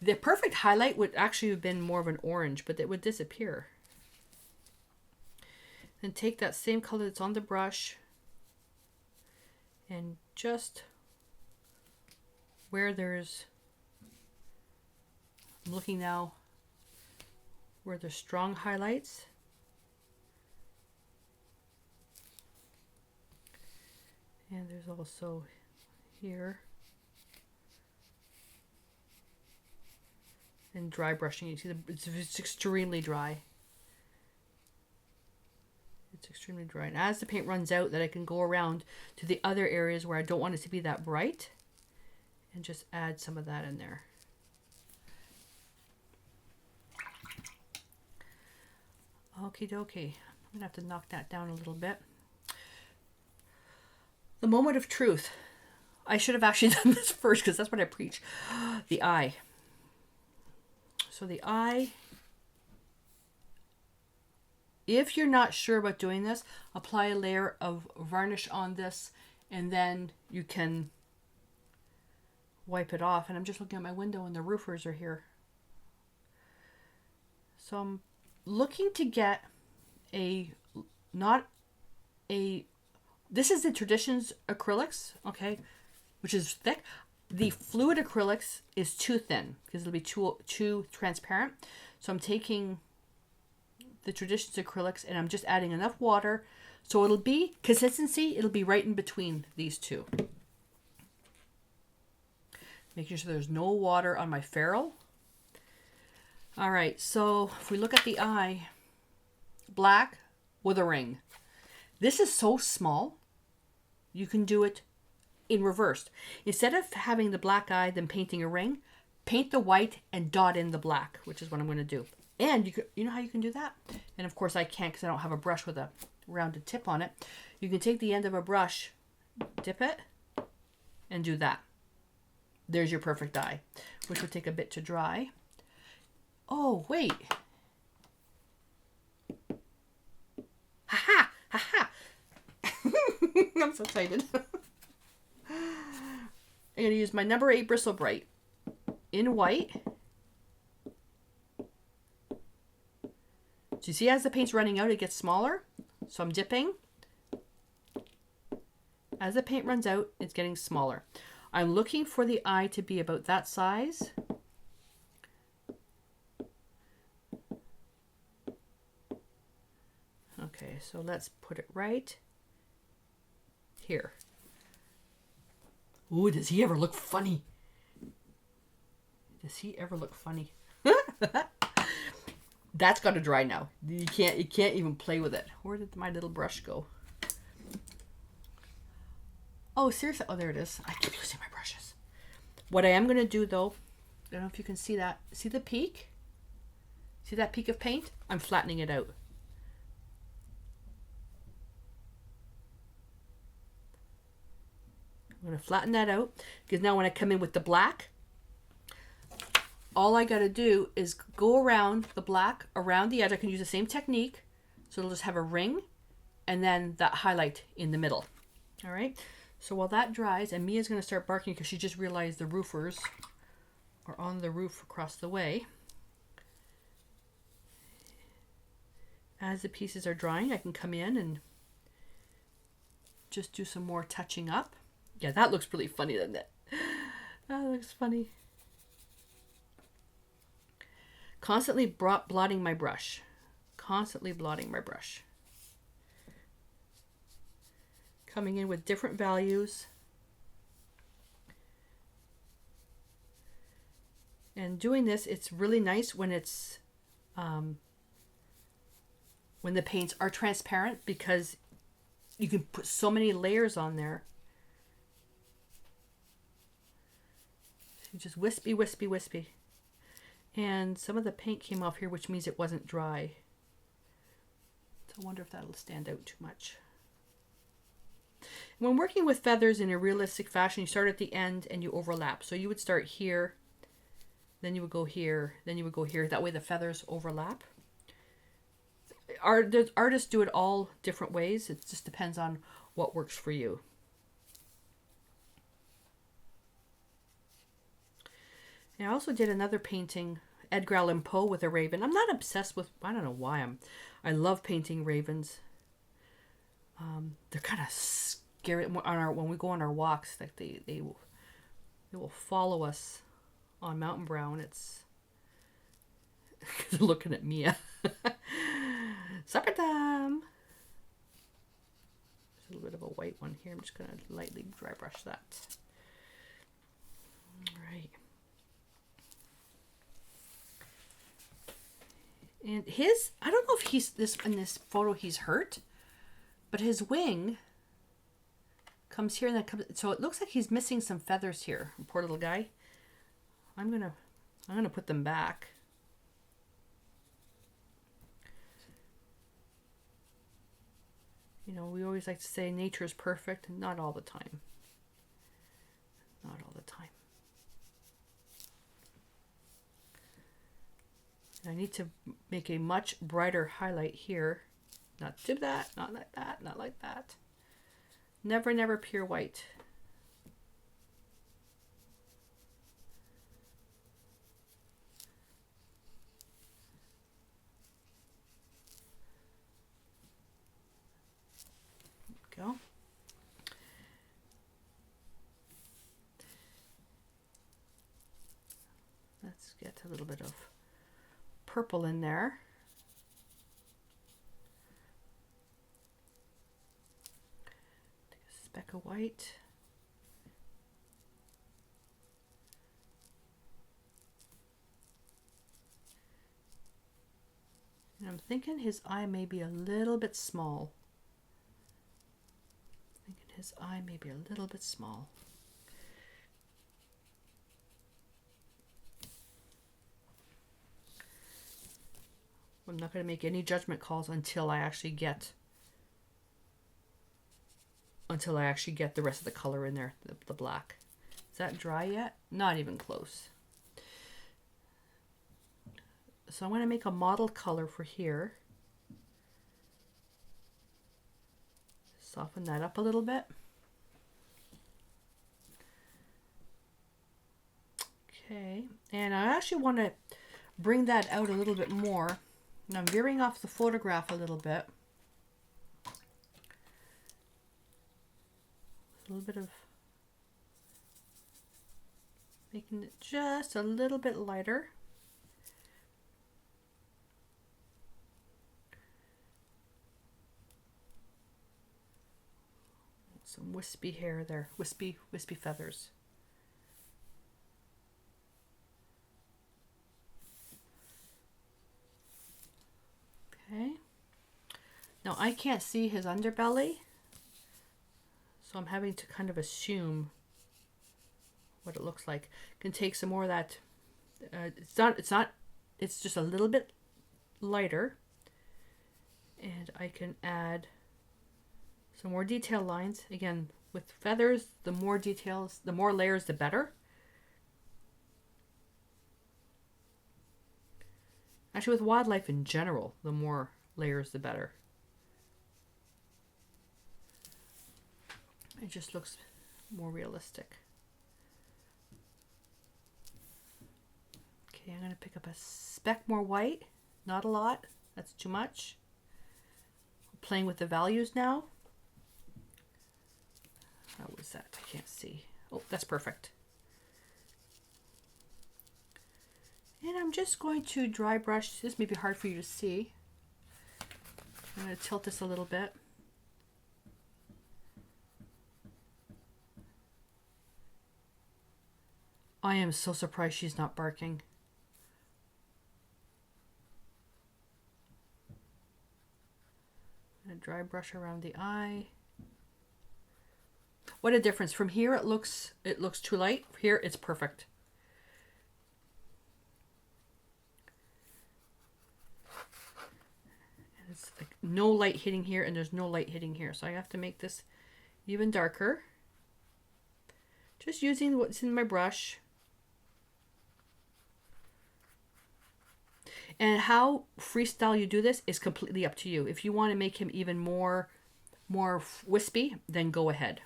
The perfect highlight would actually have been more of an orange, but it would disappear. Then take that same color that's on the brush and just where there's, I'm looking now where there's strong highlights. And there's also here. And dry brushing. You see, it's extremely dry. It's extremely dry. And as the paint runs out, that I can go around to the other areas where I don't want it to be that bright, and just add some of that in there. Okie dokie. I'm gonna have to knock that down a little bit. The moment of truth. I should have actually done this first because that's what I preach. The eye. So the eye, if you're not sure about doing this, apply a layer of varnish on this and then you can wipe it off. And I'm just looking at my window and the roofers are here. So I'm looking to get this is the Traditions acrylics, okay, which is thick. The fluid acrylics is too thin because it'll be too transparent. So I'm taking the Traditions acrylics and I'm just adding enough water so it'll be consistency. It'll be right in between these two. Making sure there's no water on my ferrule. All right, so if we look at the eye, black with a ring. This is so small. You can do it in reverse. Instead of having the black eye, then painting a ring, paint the white and dot in the black, which is what I'm going to do. And you know how you can do that? And of course I can't because I don't have a brush with a rounded tip on it. You can take the end of a brush, dip it, and do that. There's your perfect eye, which will take a bit to dry. Oh, wait. Ha-ha! Ha-ha! I'm so excited. I'm going to use my number 8 Bristle Bright in white. So you see as the paint's running out, it gets smaller. So I'm dipping. As the paint runs out, it's getting smaller. I'm looking for the eye to be about that size. Okay, so let's put it right here. Ooh, does he ever look funny? Does he ever look funny? That's got to dry now. You can't even play with it. Where did my little brush go? Oh, seriously. Oh, there it is. I keep losing my brushes. What I am going to do, though, don't know if you can see that. See the peak? See that peak of paint? I'm flattening it out. I'm going to flatten that out because now when I come in with the black, all I got to do is go around the black, around the edge. I can use the same technique. So it'll just have a ring and then that highlight in the middle. All right. So while that dries, and Mia's going to start barking because she just realized the roofers are on the roof across the way. As the pieces are drying, I can come in and just do some more touching up. Yeah, that looks really funny, doesn't it? That looks funny. Constantly blotting my brush. Constantly blotting my brush. Coming in with different values. And doing this, it's really nice when it's when the paints are transparent because you can put so many layers on there. So just wispy, wispy, wispy. And some of the paint came off here, which means it wasn't dry. So I wonder if that'll stand out too much. When working with feathers in a realistic fashion, you start at the end and you overlap. So you would start here, then you would go here, then you would go here. That way the feathers overlap. Artists do it all different ways. It just depends on what works for you. And I also did another painting, Edgar Allan Poe with a raven. I'm not obsessed with, I don't know why I love painting ravens. They're kind of scary when we go on our walks. Like they will follow us on Mountain Brown. It's looking at Mia. Supper time. There's a little bit of a white one here. I'm just going to lightly dry brush that. All right. And his, I don't know if he's in this photo he's hurt, but his wing comes here and then comes, so it looks like he's missing some feathers here. Poor little guy. I'm gonna put them back. You know, we always like to say nature is perfect, not all the time. Not all the time. I need to make a much brighter highlight here. Not do that, not like that, not like that. Never, never pure white. There we go. Let's get a little bit of purple in there. Take a speck of white. And I'm thinking his eye may be a little bit small. His eye may be a little bit small. I'm not going to make any judgment calls until I actually get the rest of the color in there, the black. Is that dry yet? Not even close. So I'm going to make a model color for here. Soften that up a little bit. Okay, and I actually want to bring that out a little bit more. And I'm veering off the photograph a little bit. A little bit of making it just a little bit lighter. Some wispy hair there, wispy feathers. Okay. Now I can't see his underbelly, so I'm having to kind of assume what it looks like. Can take some more of that It's just a little bit lighter. And I can add some more detail lines. Again, with feathers, the more details, the more layers, the better. Actually, with wildlife in general, the more layers, the better. It just looks more realistic. Okay, I'm going to pick up a speck more white. Not a lot. That's too much. Playing with the values now. How was that? I can't see. Oh, that's perfect. And I'm just going to dry brush. This may be hard for you to see. I'm going to tilt this a little bit. I am so surprised she's not barking. I'm going to dry brush around the eye. What a difference. From here it looks too light. Here it's perfect. And it's like no light hitting here and there's no light hitting here. So I have to make this even darker. Just using what's in my brush. And how freestyle you do this is completely up to you. If you want to make him even more wispy, then go ahead.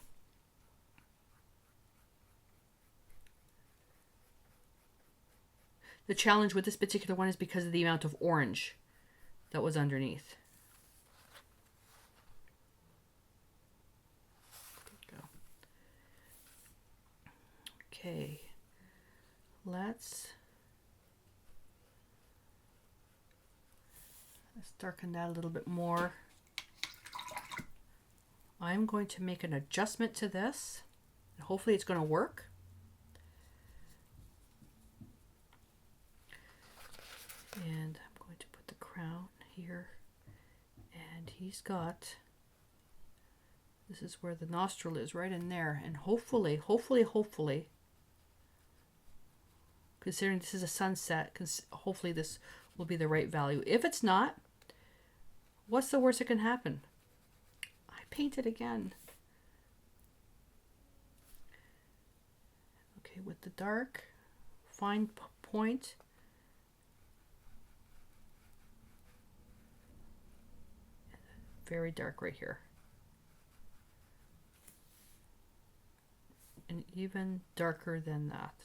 The challenge with this particular one is because of the amount of orange that was underneath. Go. Okay, let's darken that a little bit more. I'm going to make an adjustment to this. And hopefully it's going to work. And I'm going to put the crown here. And he's got, this is where the nostril is, right in there. And hopefully, considering this is a sunset, hopefully this will be the right value. If it's not, what's the worst that can happen? I painted again. Okay, with the dark, fine point. Very dark right here. And even darker than that.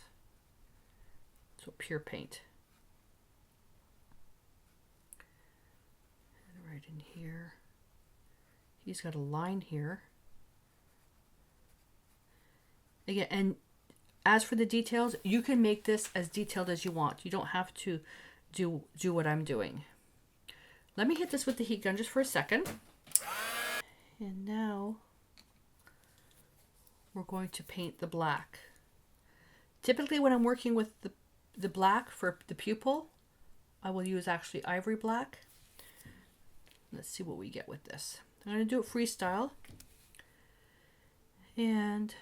So pure paint. And right in here. He's got a line here. Again, and as for the details, you can make this as detailed as you want. You don't have to do what I'm doing. Let me hit this with the heat gun just for a second. And now we're going to paint the black. Typically when I'm working with the black for the pupil, I will use actually ivory black. Let's see what we get with this. I'm going to do it freestyle. And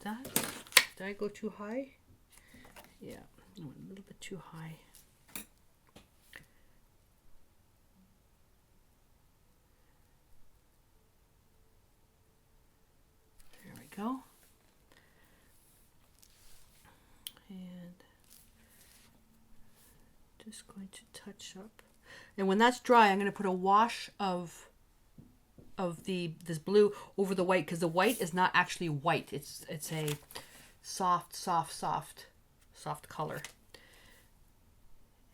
did I go too high? Yeah, I went a little bit too high. There we go. And just going to touch up. And when that's dry, I'm going to put a wash of this blue over the white, because the white is not actually white. It's a soft color.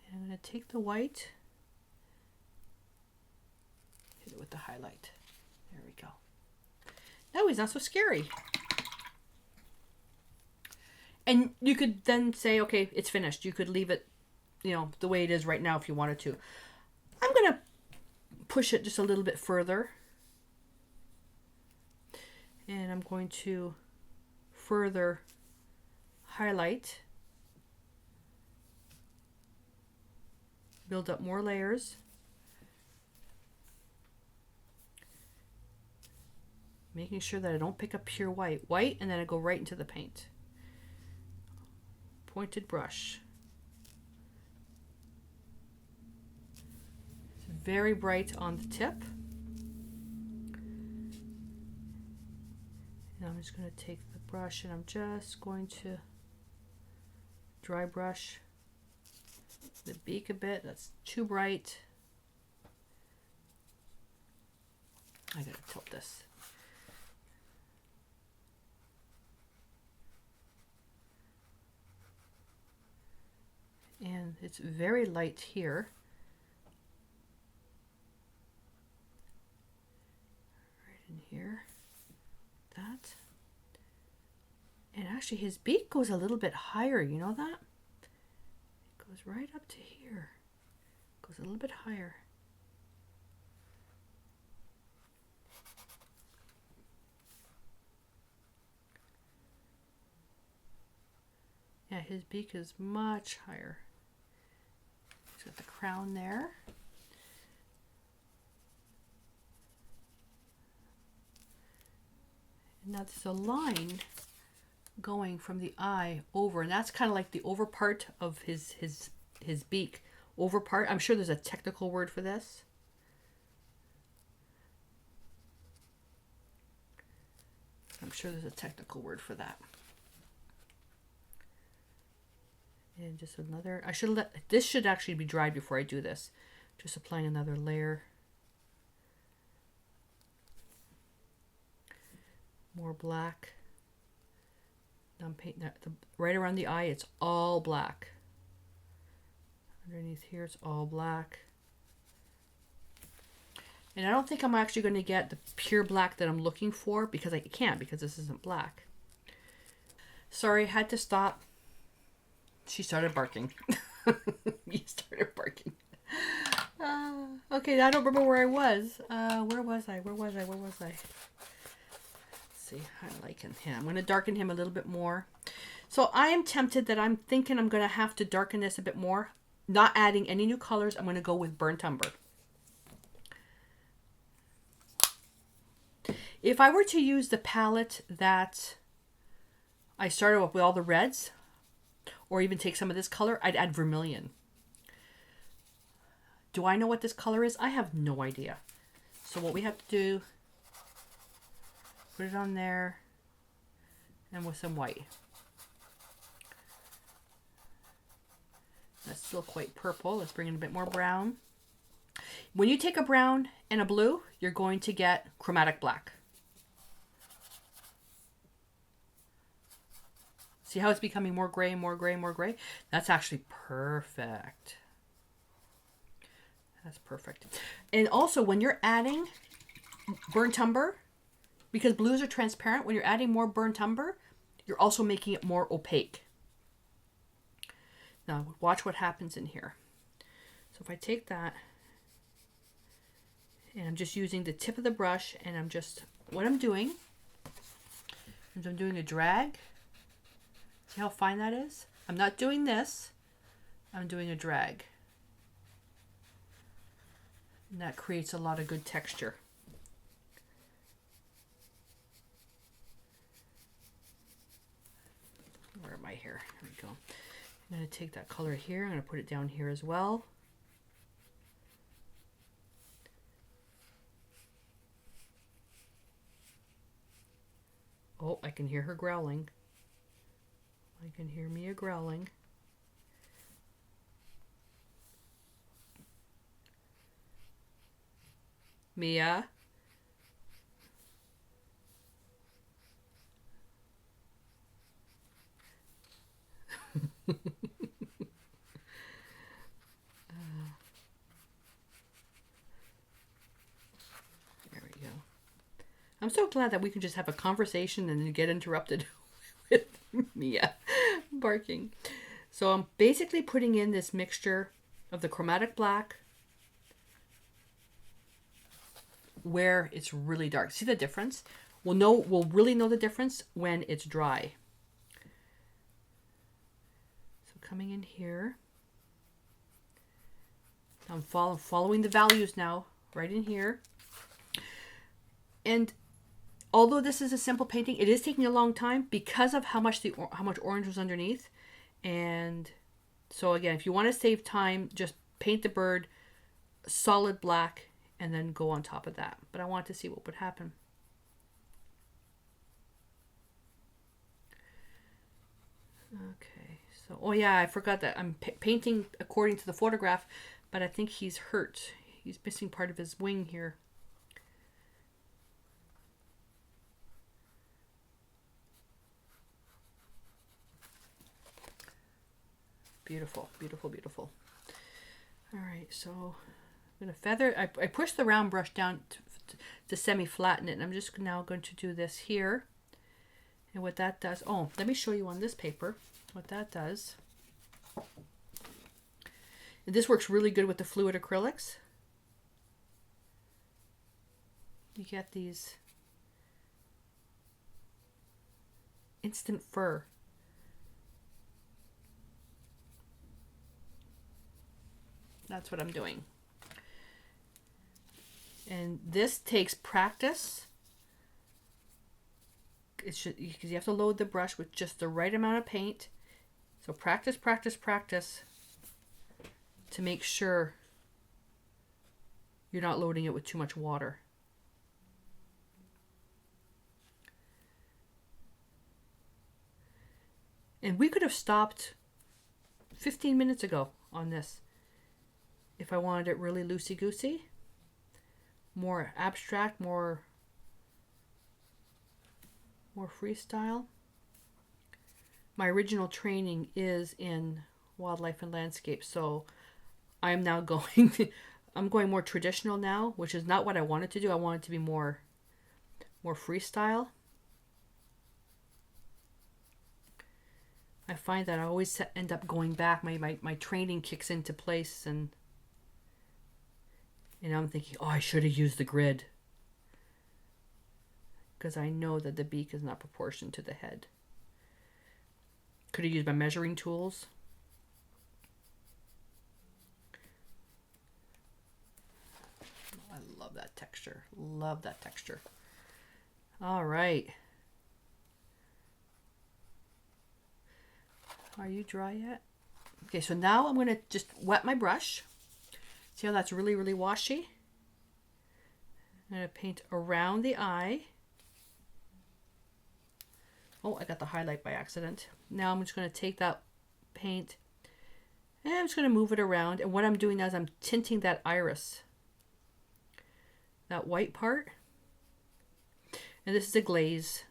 And I'm going to take the white, hit it with the highlight. There we go. Now he's not so scary. And you could then say, okay, it's finished. You could leave it, the way it is right now if you wanted to. I'm going to push it just a little bit further. And I'm going to further highlight, build up more layers. Making sure that I don't pick up pure white. White, and then I go right into the paint. Pointed brush. It's very bright on the tip. And I'm just going to take the brush and I'm just going to dry brush the beak a bit. That's too bright. I gotta tilt this. And it's very light here. Right in here. That. And actually his beak goes a little bit higher, you know that? It goes right up to here. Goes a little bit higher. Yeah, his beak is much higher. He's got the crown there. And now there's a line going from the eye over, and that's kind of like the over part of his beak. Over part. I'm sure there's a technical word for this. I'm sure there's a technical word for that. And just another, I should let, this should actually be dried before I do this. Just applying another layer. More black. Now I'm painting that, right around the eye, it's all black. Underneath here, it's all black. And I don't think I'm actually going to get the pure black that I'm looking for because I can't, because this isn't black. Sorry, had to stop. She started barking. He started barking. Okay, I don't remember where I was. Where was I? Let's see. I like him. I'm going to darken him a little bit more. So I am tempted that I'm thinking I'm going to have to darken this a bit more. Not adding any new colors. I'm going to go with burnt umber. If I were to use the palette that I started with all the reds, or even take some of this color, I'd add vermilion. Do I know what this color is? I have no idea. So what we have to do, put it on there, and with some white. That's still quite purple. Let's bring in a bit more brown. When you take a brown and a blue, you're going to get chromatic black. See how it's becoming more gray, more gray, more gray? That's actually perfect. That's perfect. And also when you're adding burnt umber, because blues are transparent, when you're adding more burnt umber, you're also making it more opaque. Now watch what happens in here. So if I take that, and I'm just using the tip of the brush, and I'm just, what I'm doing is I'm doing a drag. See how fine that is? I'm not doing this. I'm doing a drag. And that creates a lot of good texture. Where am I here? Here we go. I'm going to take that color here. I'm going to put it down here as well. Oh, I can hear her growling. I can hear Mia growling. Mia? There we go. I'm so glad that we can just have a conversation and then get interrupted with Mia barking. So I'm basically putting in this mixture of the chromatic black where it's really dark. See the difference? We'll really know the difference when it's dry. So coming in here, I'm following the values now, right in here. And although this is a simple painting, it is taking a long time because of how much orange was underneath. And so again, if you want to save time, just paint the bird solid black and then go on top of that. But I want to see what would happen. Okay, so, oh yeah, I forgot that I'm painting according to the photograph, but I think he's hurt. He's missing part of his wing here. Beautiful, beautiful, beautiful. All right, so I'm going to feather. I pushed the round brush down to semi-flatten it, and I'm just now going to do this here. And what that does, oh, let me show you on this paper what that does. And this works really good with the fluid acrylics. You get these instant fur. That's what I'm doing. And this takes practice. It should, because you have to load the brush with just the right amount of paint. So practice, practice, practice to make sure you're not loading it with too much water. And we could have stopped 15 minutes ago on this if I wanted it really loosey-goosey, more abstract, more freestyle. My original training is in wildlife and landscape, so I'm now I'm going more traditional now, which is not what I wanted to do. I wanted to be more freestyle. I find that I always end up going back. My training kicks into place, and I'm thinking, oh, I should have used the grid, because I know that the beak is not proportioned to the head. Could have used my measuring tools. I love that texture. Love that texture. All right. Are you dry yet? Okay, so now I'm going to just wet my brush. See how that's really, really washy? I'm going to paint around the eye. Oh, I got the highlight by accident. Now I'm just going to take that paint and I'm just going to move it around. And what I'm doing now is I'm tinting that iris, that white part. And this is a glaze,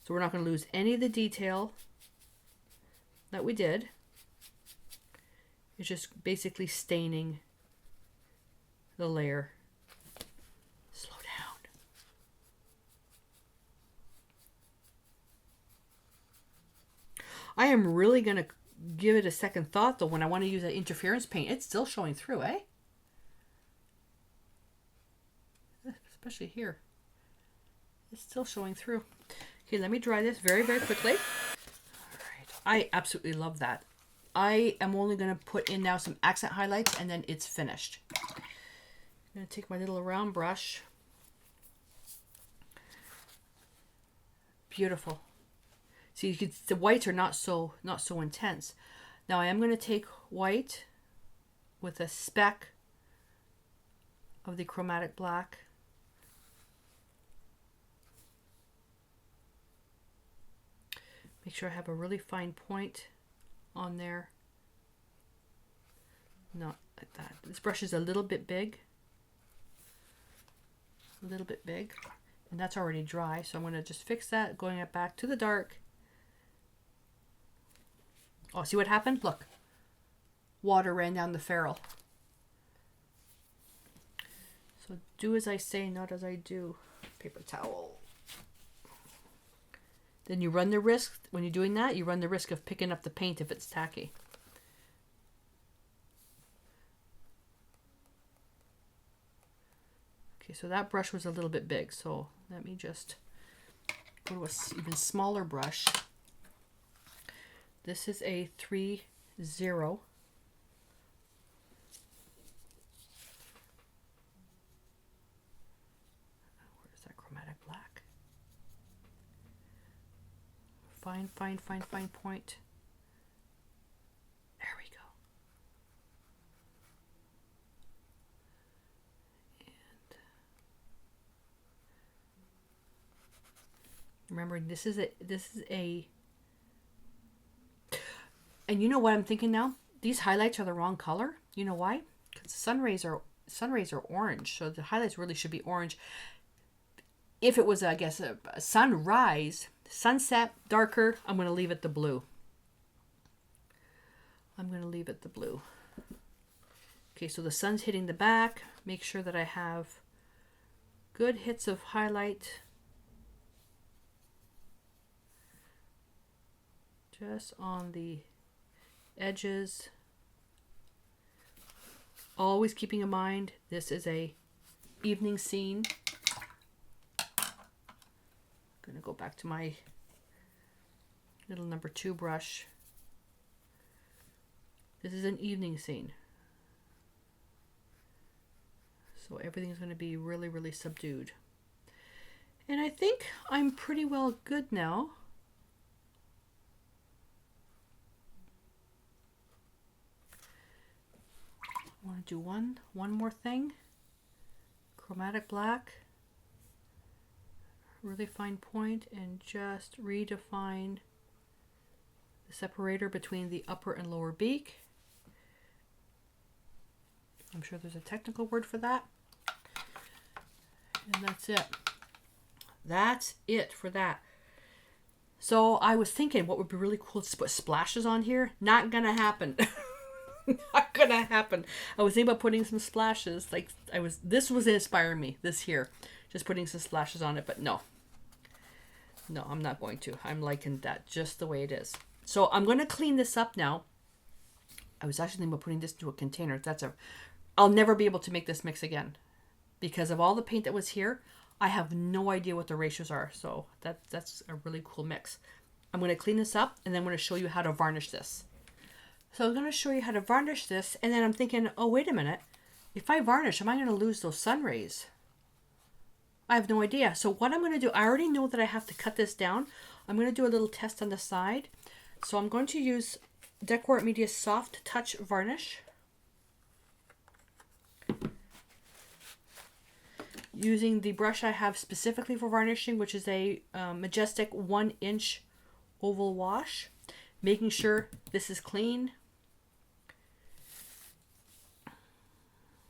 so we're not going to lose any of the detail that we did. It's just basically staining the layer. Slow down. I am really going to give it a second thought though when I want to use an interference paint. It's still showing through, eh? Especially here. It's still showing through. Okay, let me dry this very, very quickly. I absolutely love that. I am only going to put in now some accent highlights and then it's finished. I'm going to take my little round brush. Beautiful. See, the whites are not so intense. Now I am going to take white with a speck of the chromatic black. Make sure I have a really fine point on there. Not like that. This brush is a little bit big. A little bit big. And that's already dry, so I'm going to just fix that, going back to the dark. Oh, see what happened? Look. Water ran down the ferrule. So do as I say, not as I do. Paper towel. Then you run the risk, when you're doing that, you run the risk of picking up the paint if it's tacky. Okay, so that brush was a little bit big, so let me just go to an even smaller brush. This is a 3-0. Where's that chromatic black? Fine, fine, fine, fine point. There we go. And remember, this is a, and you know what I'm thinking now? These highlights are the wrong color. You know why? Because sun rays are orange, so the highlights really should be orange. If it was, I guess, a sunrise, sunset, darker, I'm going to leave it the blue. I'm going to leave it the blue. Okay, so the sun's hitting the back. Make sure that I have good hits of highlight. Just on the edges. Always keeping in mind, this is a evening scene. I'm going to go back to my little number 2 brush. This is an evening scene. So everything's going to be really, really subdued. And I think I'm pretty well good now. I want to do one more thing. Chromatic black. Really fine point and just redefine the separator between the upper and lower beak. I'm sure there's a technical word for that. And that's it. That's it for that. So I was thinking what would be really cool to put splashes on here. Not gonna happen. Not gonna happen. I was thinking about putting some splashes. Like this was inspiring me. This here, just putting some splashes on it. But no, I'm not going to. I'm liking that just the way it is. So I'm going to clean this up now. I was actually thinking about putting this into a container. I'll never be able to make this mix again because of all the paint that was here. I have no idea what the ratios are. So that's a really cool mix. I'm going to clean this up and then I'm going to show you how to varnish this. So I'm going to show you how to varnish this. And then I'm thinking, oh, wait a minute. If I varnish, am I going to lose those sun rays? I have no idea. So what I'm going to do, I already know that I have to cut this down. I'm going to do a little test on the side. So I'm going to use Decor Media Soft Touch Varnish. Using the brush I have specifically for varnishing, which is a Majestic 1-inch oval wash. Making sure this is clean.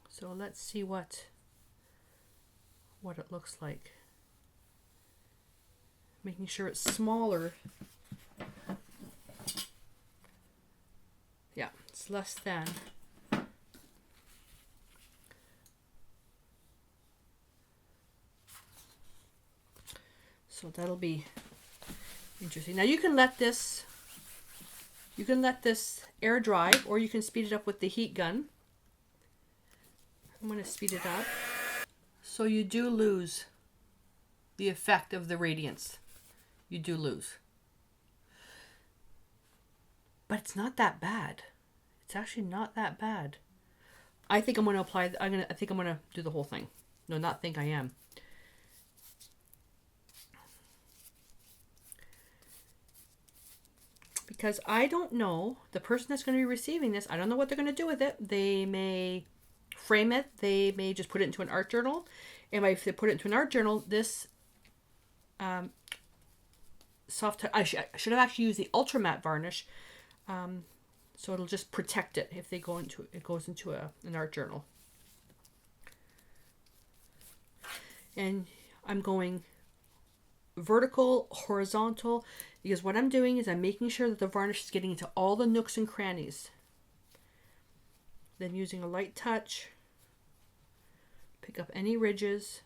So let's see what it looks like. Making sure it's smaller. Yeah, it's less than. So that'll be interesting. Now you can let this air dry, or you can speed it up with the heat gun. I'm going to speed it up. So you do lose the effect of the radiance. You do lose. But it's not that bad. It's actually not that bad. I think I'm going to apply, I think I'm going to do the whole thing. No, not think, I am. Because I don't know, the person that's going to be receiving this, I don't know what they're going to do with it. They may frame it. They may just put it into an art journal. And if they put it into an art journal, this I should have actually used the ultra matte varnish. So it'll just protect it if they go into it goes into an art journal. And I'm going vertical, horizontal, because what I'm doing is I'm making sure that the varnish is getting into all the nooks and crannies. Then using a light touch, pick up any ridges.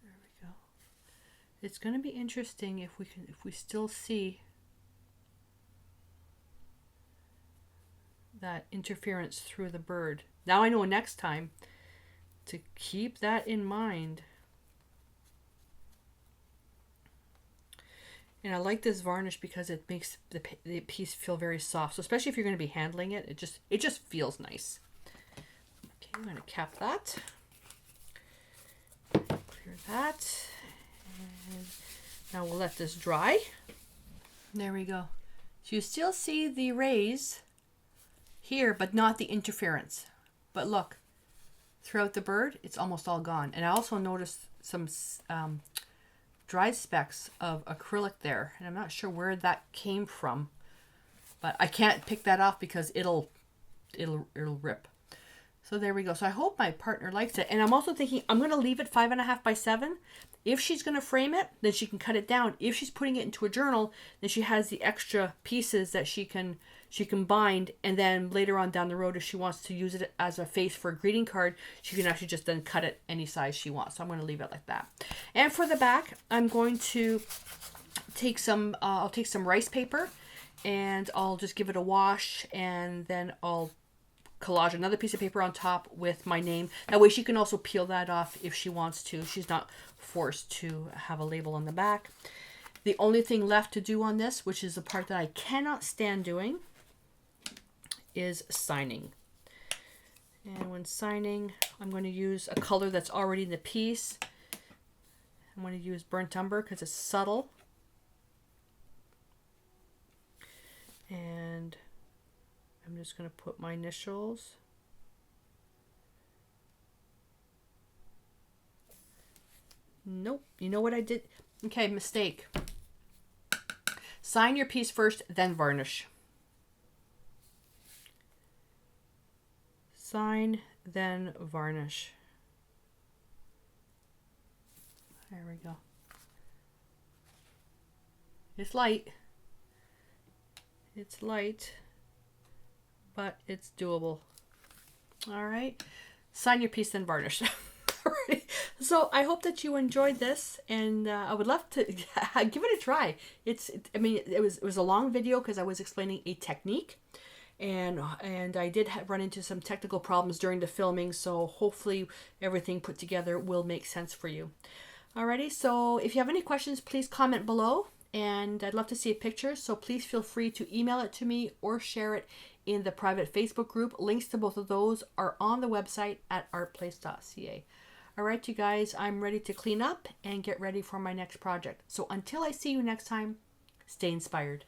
There we go. It's going to be interesting if we still see that interference through the bird. Now I know next time to keep that in mind. And I like this varnish because it makes the piece feel very soft. So especially if you're going to be handling it, it just feels nice. I'm going to cap that. Clear that. And now we'll let this dry. There we go. So you still see the rays here, but not the interference. But look, throughout the bird, it's almost all gone. And I also noticed some dry specks of acrylic there. And I'm not sure where that came from, but I can't pick that off because it'll rip. So there we go. So I hope my partner likes it. And I'm also thinking I'm going to leave it 5.5 by 7. If she's going to frame it, then she can cut it down. If she's putting it into a journal, then she has the extra pieces that she can bind. And then later on down the road, if she wants to use it as a face for a greeting card, she can actually just then cut it any size she wants. So I'm going to leave it like that. And for the back, I'm going to take some, I'll take some rice paper and I'll just give it a wash, and then I'll collage another piece of paper on top with my name. That way she can also peel that off if she wants to. She's not forced to have a label on the back. The only thing left to do on this, which is the part that I cannot stand doing, is signing. And when signing, I'm going to use a color that's already in the piece. I'm going to use burnt umber because it's subtle. And I'm just going to put my initials. Nope. You know what I did? Okay, mistake. Sign your piece first, then varnish. Sign, then varnish. There we go. It's light. It's light, but it's doable. All right. Sign your piece, then varnish. Alright. So I hope that you enjoyed this, and I would love to give it a try. I mean, it was a long video because I was explaining a technique, and I did run into some technical problems during the filming. So hopefully everything put together will make sense for you. Alrighty. So if you have any questions, please comment below. And I'd love to see a picture, so please feel free to email it to me or share it in the private Facebook group. Links to both of those are on the website at artplace.ca. All right, you guys, I'm ready to clean up and get ready for my next project. So until I see you next time, stay inspired.